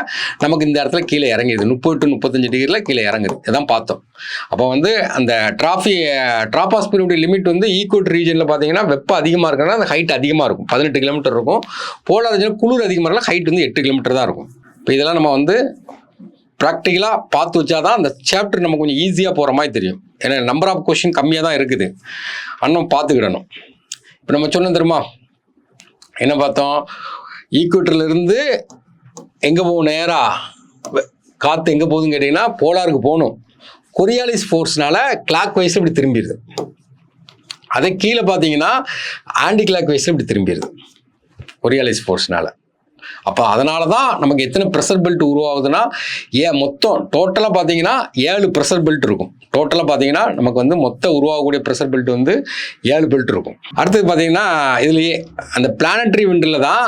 நமக்கு இந்த இடத்துல கீழே இறங்குது. 30 to 35 டிகிரியில் கீழே இறங்குது. இதான் பார்த்தோம். அப்போ வந்து அந்த ட்ராபாஸ்பியருடைய லிமிட் வந்து ஈக்குவேட்டர் ரீஜனில் பார்த்தீங்கன்னா வெப்பம் அதிகமாக இருக்குன்னா அந்த ஹைட் அதிகமாக இருக்கும், 18 கிலோமீட்டர் இருக்கும். போலார் ரீஜனில் குளிர் அதிகமாக இருந்தால் ஹைட் வந்து 8 கிலோமீட்டர் தான் இருக்கும். இப்போ இதெல்லாம் நம்ம வந்து ப்ராக்டிக்கலாக பார்த்து வச்சாதான் அந்த சாப்டர் நம்ம கொஞ்சம் ஈஸியாக போகிற மாதிரி தெரியும். ஏன்னா நம்பர் ஆஃப் கொஷின் கம்மியாக தான் இருக்குது, அண்ணன் பார்த்துக்கிடணும். இப்போ நம்ம சொன்னோம் தெரியுமா, என்ன பார்த்தோம், ஈக்குவேட்டர்லேருந்து எங்கே போகும், நேராக காற்று எங்கே போகுதுன்னு கேட்டிங்கன்னா போலாருக்கு போகணும். கொரியாலிஸ் ஃபோர்ஸ்னால கிளாக் வைஸில் இப்படி திரும்பிடுது. அதே கீழே பார்த்தீங்கன்னா ஆன்டி கிளாக் வைஸில் இப்படி திரும்பிடுது கொரியாலிஸ் ஃபோர்ஸ்னால. அப்போ அதனால தான் நமக்கு எத்தனை ப்ரெஷர் பெல்ட் உருவாகுதுன்னா, மொத்தம் டோட்டலாக பார்த்தீங்கன்னா 7 ப்ரெஷர் பெல்ட் இருக்கும். டோட்டலாக பார்த்தீங்கன்னா நமக்கு வந்து மொத்த உருவாகக்கூடிய ப்ரெஷர் பெல்ட் வந்து 7 பெல்ட் இருக்கும். அடுத்தது பார்த்தீங்கன்னா இதுலேயே அந்த பிளானட்டரி விண்டில் தான்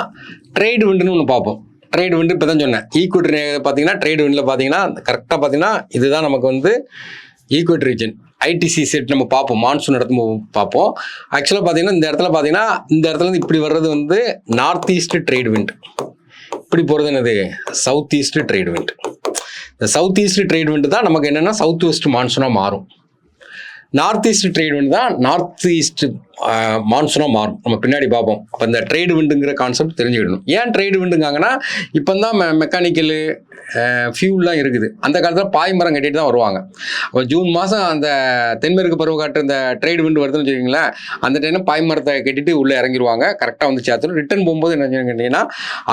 ட்ரேட் விண்டுன்னு ஒன்று பார்ப்போம். ட்ரேட் விண்டு இப்போ தான் சொன்னேன். ஈக்குவேட்டர் பார்த்தீங்கன்னா ட்ரேட் விண்டில் பார்த்தீங்கன்னா கரெக்டாக பார்த்தீங்கன்னா இதுதான் நமக்கு வந்து ஈக்குவேட்டர் ரீஜன். ஐடிசி செட் நம்ம பார்ப்போம், மான்சூன் இடத்துல பார்ப்போம். ஆக்சுவலாக பார்த்தீங்கன்னா இந்த இடத்துல பார்த்தீங்கன்னா இந்த இடத்துலேருந்து இப்படி வர்றது வந்து நார்த் ஈஸ்ட் ட்ரேட் விண்ட், இப்படி போகிறது என்னது சவுத் ஈஸ்ட் ட்ரேட் விண்ட். இந்த சவுத் ஈஸ்ட் ட்ரேட் விண்ட் தான் நமக்கு என்னென்னா சவுத் வெஸ்ட் மான்சூனாக மாறும். நார்த் ஈஸ்ட் ட்ரேட் விண்ட் தான் நார்த் ஈஸ்ட் மான்சூனாக மாறும். நம்ம பின்னாடி பார்ப்போம். அப்போ இந்த ட்ரேட் விண்டுங்கிற கான்செப்ட் தெரிஞ்சுக்கிடணும். ஏன் ட்ரேட் விண்டுங்காங்கன்னா, இப்போ தான் மெக்கானிக்கலு ஃபியூல்லாம் இருக்குது. அந்த காலத்தில் பாய்மரம் கட்டிட்டு தான் வருவாங்க. அப்போ ஜூன் மாதம் அந்த தென்மேற்கு பருவக்காற்று இந்த ட்ரேட் விண்டு வருதுன்னு வச்சுக்கிங்களேன், அந்த டைம் பாய்மரத்தை கட்டிட்டு உள்ளே இறங்கிடுவாங்க. கரெக்டாக வந்து சேர்த்துடும். ரிட்டன் போகும்போது என்ன கேட்டிங்கன்னா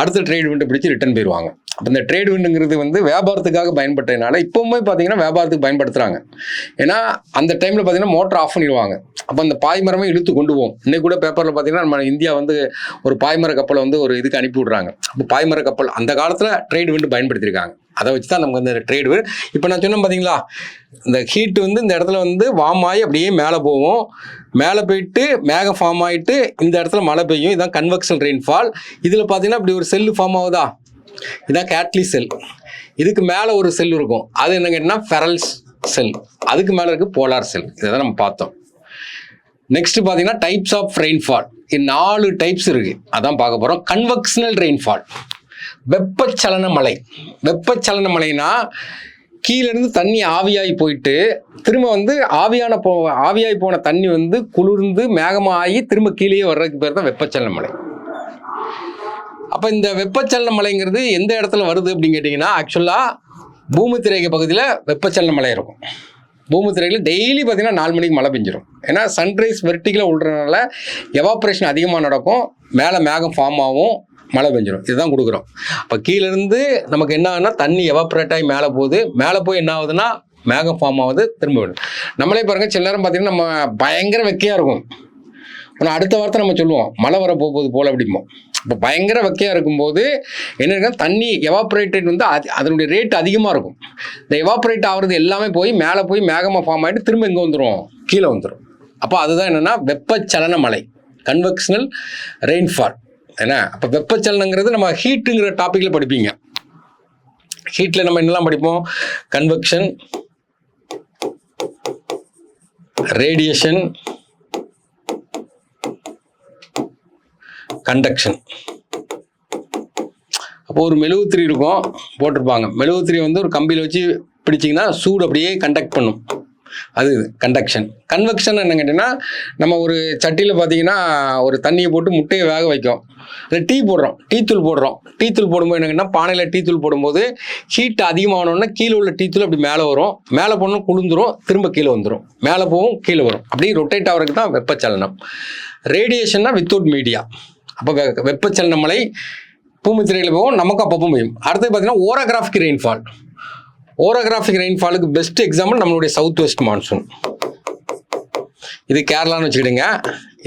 அடுத்த ட்ரேட் விண்டு பிடிச்சி ரிட்டன் போயிடுவாங்க. அப்போ இந்த ட்ரேட் விண்டுங்கிறது வந்து வியாபாரத்துக்காக பயன்பட்டதுனால இப்போவுமே பார்த்தீங்கன்னா வியாபாரத்துக்கு பயன்படுத்துகிறாங்க. ஏன்னா அந்த டைமில் பார்த்தீங்கன்னா மோட்டர் ஆஃப் பண்ணிடுவாங்க. அப்போ அந்த பாய்மரமே இழுத்து கொண்டு போகும். இன்னைக்கு கூட பேப்பரில் பார்த்தீங்கன்னா நம்ம இந்தியா வந்து ஒரு பாய்மர கப்பலை வந்து ஒரு இதுக்கு அனுப்பி விட்றாங்க. அப்போ பாய்மர கப்பல் அந்த காலத்தில் ட்ரேட் விண்டு பயன்படுத்தியிருக்காங்க. அதை வச்சு தான் நமக்கு இந்த ட்ரேட் விண்ட். இப்போ நான் சொன்னேன் பார்த்தீங்களா, இந்த ஹீட் வந்து இந்த இடத்துல வந்து வார்ம் ஆகி அப்படியே மேலே போகும். மேலே போயிட்டு மேகம் ஃபார்ம் ஆகிட்டு இந்த இடத்துல மழை பெய்யும். இதுதான் கன்வெக்ஷனல் ரெயின்ஃபால். இதில் பார்த்தீங்கன்னா இப்படி ஒரு செல்லு ஃபார்ம் ஆகுதா, இதுதான் கேட்லி செல். இதுக்கு மேலே ஒரு செல் இருக்கும், அது என்ன கேட்டிங்கன்னா ஃபெரல்ஸ் செல். அதுக்கு மேலே இருக்குது போலார் செல். இதை தான் நம்ம பார்த்தோம். நெக்ஸ்ட் பார்த்தீங்கன்னா டைப்ஸ் ஆஃப் ரெயின்ஃபால். 4 டைப்ஸ் இருக்குது, அதான் பார்க்க போகிறோம். கன்வெக்ஷனல் ரெயின்ஃபால், வெப்பச்சலன மழை. வெப்பச்சலன மழைனா கீழேருந்து தண்ணி ஆவியாகி போயிட்டு திரும்ப வந்து ஆவியாகி போன தண்ணி வந்து குளிர்ந்து மேகமாகி திரும்ப கீழே வர்றதுக்கு பேர் தான் வெப்பச்சலன மழை. அப்போ இந்த வெப்பச்சலன மழைங்கிறது எந்த இடத்துல வருது அப்படின்னு கேட்டிங்கன்னா, ஆக்சுவலாக பூமி திரைக்கு பகுதியில் வெப்பச்சலன மழை இருக்கும். பூமி திரையில் டெய்லி பார்த்தீங்கன்னா 4 மணிக்கு மழை பெஞ்சிடும். ஏன்னா சன்ரைஸ் வெர்டிகலாக விடுறதுனால எவாப்ரேஷன் அதிகமாக நடக்கும், மேலே மேகம் ஃபார்ம் ஆகும், மழை பெஞ்சிடும். இதுதான் கொடுக்குறோம். அப்போ கீழேருந்து நமக்கு என்ன ஆகுதுன்னா தண்ணி எவாப்ரேட் ஆகி மேலே போகுது. மேலே போய் என்ன ஆகுதுன்னா மேகம் ஃபார்ம் ஆகுது, திரும்ப விடும். நம்மளே பாருங்கள், சில நேரம் பார்த்தீங்கன்னா நம்ம பயங்கர வெக்கையாக இருக்கும். ஆனால் அடுத்த வார்த்தை நம்ம சொல்லுவோம் மழை வர போகுது போல் அப்படிம்போம். இப்போ பயங்கர வெக்கையாக இருக்கும்போது என்ன தண்ணி எவாப்ரேட்டட் வந்து அதனுடைய ரேட் அதிகமாக இருக்கும். இந்த எவாப்ரேட் ஆகிறது எல்லாமே போய் மேலே போய் மேகமாக ஃபார்ம் ஆகிட்டு திரும்ப எங்கே வந்துடும், கீழே வந்துடும். அப்போ அதுதான் என்னென்னா வெப்பச்சலன மழை, கன்வெக்ஷனல் ரெயின்ஃபால். ஏன்னா அப்போ வெப்பச்சலனங்கிறது நம்ம ஹீட்டுங்கிற டாப்பிக்கில் படிப்பீங்க. ஹீட்டில் நம்ம என்னெல்லாம் படிப்போம், கன்வெக்ஷன், ரேடியேஷன், கண்டக்ஷன். அப்போ ஒரு மெழுகுத்திரி இருக்கும் போட்டிருப்பாங்க. மெழுகுத்திரி வந்து ஒரு கம்பியில் வச்சு பிடிச்சிங்கன்னா சூடு அப்படியே கண்டக்ட் பண்ணும், அது கண்டக்ஷன். கன்வெக்ஷன் என்ன கேட்டிங்கன்னா, நம்ம ஒரு சட்டியில் பார்த்தீங்கன்னா ஒரு தண்ணியை போட்டு முட்டையை வேக வைக்கும், அதில் டீ போடுறோம், டீ தூள் போடுறோம். டீ தூள் போடும்போது என்ன கேட்டால், பானையில் டீ தூள் போடும்போது ஹீட் அதிகமானோன்னா கீழே உள்ள டீ தூள் அப்படி மேலே வரும், மேலே போகணும் குளிர்ந்துடும், திரும்ப கீழே வந்துடும், மேலே போகும் கீழே வரும், அப்படி ரொட்டேட் ஆகிறதுக்கு தான் வெப்பச்சலனம். ரேடியேஷன்னா வித்தவுட் மீடியா. அப்போ வெப்பச்சலன மழை பூமி திரையில் போகும், நமக்கு அப்பப்போ பெய்யும். அடுத்தது பார்த்தீங்கன்னா ஓரோகிராஃபிக் ரெயின்ஃபால். ஓரோகிராஃபிக் ரெயின்ஃபாலுக்கு பெஸ்ட் எக்ஸாம்பிள் நம்மளுடைய சவுத் வெஸ்ட் மான்சூன். இது கேரளான்னு வச்சுக்கிடுங்க,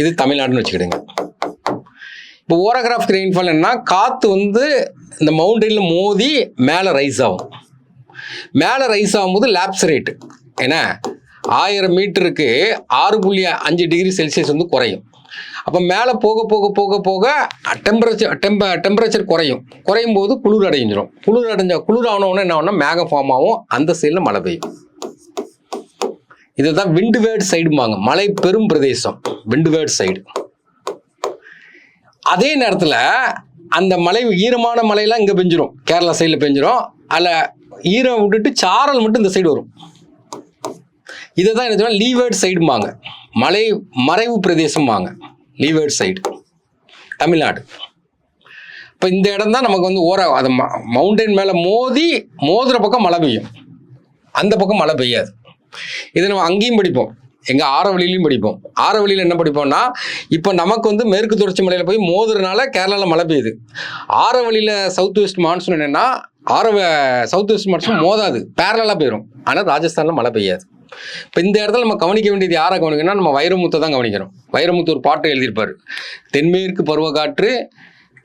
இது தமிழ்நாடுன்னு வச்சுக்கிடுங்க. இப்போ ஓரோகிராஃபிக் ரெயின்ஃபால் என்ன, காற்று வந்து இந்த மவுண்டனில் மோதி மேலே ரைஸ் ஆகும். மேலே ரைஸ் ஆகும்போது லேப்ஸ் ரேட்டு ஏன்னா 1000 மீட்டருக்கு 6.5 டிகிரி செல்சியஸ் வந்து குறையும். அப்போ மேலே போக போக போக போக டெம்பரேச்சர் குறையும் போது குளிர் அடைஞ்சிடும். குளிர் ஆனவுடனே என்ன ஆகும்னா மேகம் ஃபார்ம் ஆகும், அந்த சைடில் மழை பெய்யும். இதுதான் விண்ட்வேர்ட் சைடும்பாங்க, மழை பெரும் பிரதேசம் விண்ட்வேர்ட் சைடு. அதே நேரத்தில் அந்த மழை ஈரமான மழையெல்லாம் இங்கே பெஞ்சிரும், கேரளா சைடில் பெஞ்சிரும். அதில் ஈரம் விட்டுட்டு சாரல் மட்டும் இந்த சைடு வரும். இதை தான் என்ன சொல்லுவாங்க, லீவேர்ட் சைடும்பாங்க, மலை மறைவு பிரதேசம்பாங்க, லீவேர்ட் சைடு தமிழ்நாடு. இப்போ இந்த இடம் தான் நமக்கு வந்து அது மவுண்டன் மேலே மோதுற பக்கம் மழை பெய்யும், அந்த பக்கம் மழை பெய்யாது. இதை நம்ம அங்கேயும் படிப்போம், எங்கள் ஆரவழியிலையும் படிப்போம். ஆரவழியில் என்ன படிப்போம்னா, இப்போ நமக்கு வந்து மேற்கு தொடர்ச்சி மலையில் போய் மோதுறதுனால கேரளாவில் மழை பெய்யுது. ஆரவழியில் சவுத் வெஸ்ட் மான்சூன் என்னென்னா, சவுத் வெஸ்ட் மான்சூன் மோதாது, பேரலாக போயிடும். ஆனால் ராஜஸ்தானில் மழை பெய்யாது. இப்போ இந்த இடத்துல நம்ம கவனிக்க வேண்டியது யாரை கவனிக்கணும்னா, நம்ம வைரமுத்தை தான் கவனிக்கணும். வைரமுத்து ஒரு பாட்டு எழுதியிருப்பார், தென்மேற்கு பருவக்காற்று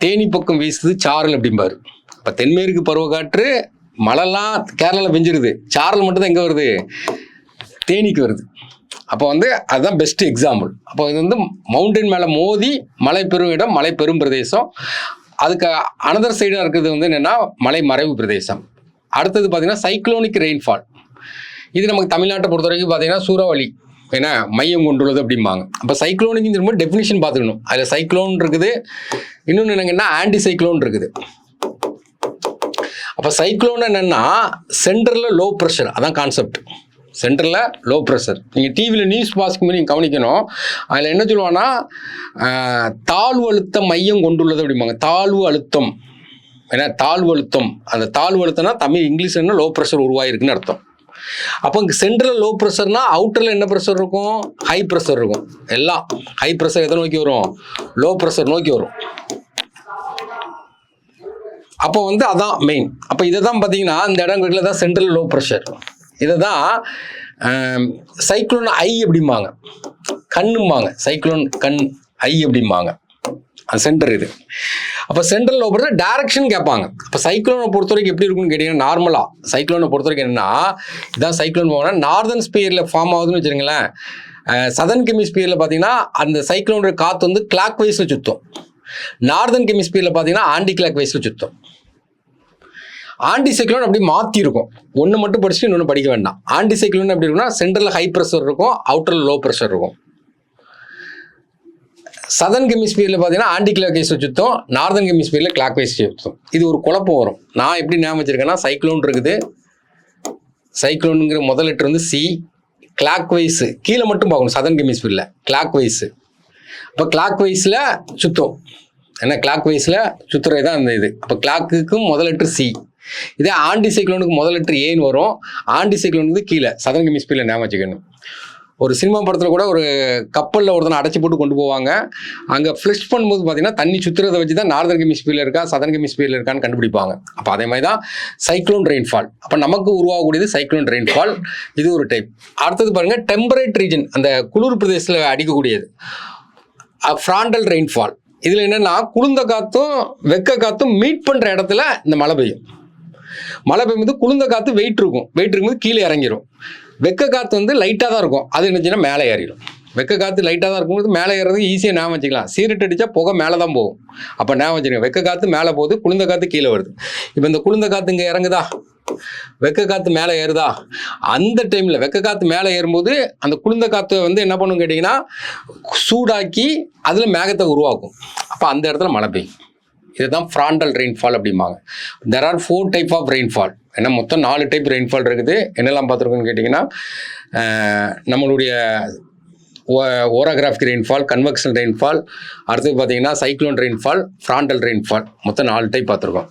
தேனி பக்கம் வீசுது சாரல் அப்படிம்பாரு. இப்போ தென்மேற்கு பருவக்காற்று மழைலாம் கேரளாவில் பெஞ்சிருது, சாரல் மட்டும் தான் எங்கே வருது, தேனிக்கு வருது. அப்போ வந்து அதுதான் பெஸ்ட் எக்ஸாம்பிள். அப்போ இது வந்து மவுண்டன் மேலே மோதி மழை பெறும் இடம், மழை பெரும் பிரதேசம். அதுக்கு அனதர் சைடாக இருக்கிறது வந்து என்னென்னா மலை மறைவு பிரதேசம். அடுத்தது பார்த்தீங்கன்னா சைக்ளோனிக் ரெயின்ஃபால். இது நமக்கு தமிழ்நாட்டை பொறுத்த வரைக்கும் பார்த்தீங்கன்னா சூறாவளி ஏன்னா மையம் கொண்டுள்ளது அப்படிம்பாங்க. அப்போ சைக்ளோனிக்கு திரும்ப டெஃபினிஷன் பார்த்துக்கணும். அதில் சைக்ளோன் இருக்குது, இன்னொன்று என்னங்கன்னா ஆன்டி சைக்ளோன் இருக்குது. அப்போ சைக்ளோன் என்னென்னா சென்ட்ரலில் லோ ப்ரெஷர், அதான் கான்செப்ட். சென்ட்ரலில் லோ ப்ரெஷர். நீங்கள் டிவியில் நியூஸ் வாசிக்கும்போது நீங்கள் கவனிக்கணும். அதில் என்ன சொல்லுவாங்கன்னா தாழ்வு அழுத்த மையம் கொண்டுள்ளது அப்படிம்பாங்க. தாழ்வு அழுத்தம், ஏன்னா தாழ்வு அழுத்தம், அந்த தாழ்வு அழுத்தம்னா தமிழ் இங்கிலீஷ் என்ன லோ ப்ரெஷர் உருவாயிருக்குன்னு அர்த்தம். அப்போ இங்கே சென்ட்ரல் லோ ப்ரெஷர்னா அவுட்டரில் என்ன ப்ரெஷர் இருக்கும், ஹை ப்ரெஷர் இருக்கும். எல்லாம் ஹை ப்ரெஷர் எதை நோக்கி வரும், லோ ப்ரெஷர் நோக்கி வரும். அப்போ வந்து அதான் மெயின். அப்போ இதை தான் பார்த்தீங்கன்னா இந்த இடங்களில் தான் சென்ட்ரல் லோ ப்ரெஷர். இதை தான் சைக்ளோன் ஐ அப்படிம்பாங்க, கண்ணும்பாங்க. சைக்ளோன் கண் ஐ அப்படிம்பாங்க, அது சென்டர் இது. அப்போ சென்ட்ரல் லோ ப்ரெஷர் டைரக்ஷன் கேட்பாங்க. அப்போ சைக்ளோனை பொறுத்த வரைக்கும் எப்படி இருக்குன்னு கேட்டிங்கன்னா, நார்மலாக சைக்ளோனை பொறுத்த வரைக்கும் என்னென்னா, இதான் சைக்ளோன் போனால் நார்தர்ன் ஸ்பியரில் ஃபார்ம் ஆகுதுன்னு வச்சுருங்களேன். சதர்ன் ஹெமிஸ்பியரில் பார்த்தீங்கன்னா அந்த சைக்ளோனுடைய காற்று வந்து கிளாக் வைஸில் சுற்றும். நார்தர்ன் ஹெமிஸ்பியரில் பார்த்தீங்கன்னா ஆன்டி கிளாக் வைஸில் சுற்றும். ஆன்டி சைக்ளோன் அப்படி மாற்றி இருக்கும். ஒன்று மட்டும் படிச்சுட்டு இன்னொன்று படிக்க வேண்டாம். ஆன்டி சைக்ளோன் எப்படி இருக்குன்னா சென்ட்ரலில் ஹை ப்ரெஷர் இருக்கும், அவுட்டரில் லோ ப்ரெஷர் இருக்கும். சதர்ன் ஹெமிஸ்பியரில் பார்த்தீங்கன்னா ஆன்டி கிளாக் வைஸ் சுற்றும், நார்தர்ன் ஹெமிஸ்பியரில் கிளாக் வைஸ் சுற்றும். இது ஒரு குழப்பம் வரும். நான் எப்படி ஞாபகம் வச்சிருக்கேன்னா, சைக்ளோன் இருக்குது, சைக்ளோனுங்கிற முதல் லெட்டர் வந்து சி, கிளாக் வைஸ் கீழே மட்டும் பார்க்கணும். சதர்ன் ஹெமிஸ்பியரில் கிளாக் வைஸ், அப்போ கிளாக் வைஸில் சுற்றும். ஏன்னா கிளாக் வைஸில் சுற்றுறது தான் அந்த இது. அப்போ கிளாக்குக்கும் முதல் லெட்டர் சி. இதே ஆன்டி சைக்ளோனுக்கு முதல் லெட்டர் ஏன்னு வரும், ஆன்டி சைக்ளோனுக்கு கீழே சதர்ன் ஹெமிஸ்பியரில் ஞாபகம் வச்சுக்கணும். ஒரு சினிமா படத்தில் கூட ஒரு கப்பலில் ஒருத்தனை அடைச்சி போட்டு கொண்டு போவாங்க. அங்கே ஃப்ளஷ் பண்ணும்போது பார்த்தீங்கன்னா தண்ணி சுற்றுறதை வச்சு தான் நார்தர்ன் ஹெமிஸ்பியரில் இருக்கா சதர்ன் ஹெமிஸ்பியரில் இருக்கான்னு கண்டுபிடிப்பாங்க. அப்போ அதே மாதிரி தான் சைக்ளோன் ரெயின்ஃபால். அப்போ நமக்கு உருவாகக்கூடியது சைக்ளோன் ரெயின்ஃபால், இது ஒரு டைப். அடுத்தது பாருங்கள் டெம்பரேட் ரீஜன், அந்த குளிர் பிரதேசத்தில் அடிக்கக்கூடியது ஃப்ராண்டல் ரெயின்ஃபால். இதில் என்னென்னா குளிர்ந்த காற்றும் வெக்க காற்றும் மீட் பண்ணுற இடத்துல இந்த மழை பெய்யும். மழை பெய்யும்போது குளிர்ந்த காற்று வெயிட் இருக்கும்போது கீழே இறங்கிடும். வெக்க காற்று வந்து லைட்டாக தான் இருக்கும், அது என்னச்சுன்னா மேலே ஏறிடும். வெக்க காற்று லைட்டாக தான் இருக்கும்போது மேலே ஏறதுக்கு ஈஸியாக ஞாபகம் வச்சுக்கலாம். சீரட் அடித்தா புகை மேலே தான் போகும். அப்போ ஞாபகம் வச்சுக்கோங்க, வெக்க காற்று மேலே போகுது, குளிர்ந்த காற்று கீழே வருது. இப்போ இந்த குளிர்ந்த காற்று இங்கே இறங்குதா, வெக்க காற்று மேலே ஏறுதா, அந்த டைமில் வெக்க காற்று மேலே ஏறும்போது அந்த குளிர்ந்த காற்று வந்து என்ன பண்ணுன்னு கேட்டிங்கன்னா சூடாக்கி அதில் மேகத்தை உருவாக்கும். அப்போ அந்த இடத்துல மழை பெய்யும். இதுதான் ஃப்ராண்டல் ரெயின்ஃபால் அப்படிம்பாங்க. There are 4 type of rainfall. ஏன்னா மொத்தம் 4 டைப் ரெயின்ஃபால் இருக்குது. என்னெல்லாம் பார்த்துருக்கோன்னு கேட்டிங்கன்னா, நம்மளுடைய ஓரோகிராஃபிக் ரெயின்ஃபால், கன்வெக்ஷனல் ரெயின்ஃபால், அடுத்தது பார்த்தீங்கன்னா சைக்ளோன் ரெயின்ஃபால், ஃப்ராண்டல் ரெயின்ஃபால், மொத்தம் 4 டைப் பார்த்துருக்கோம்.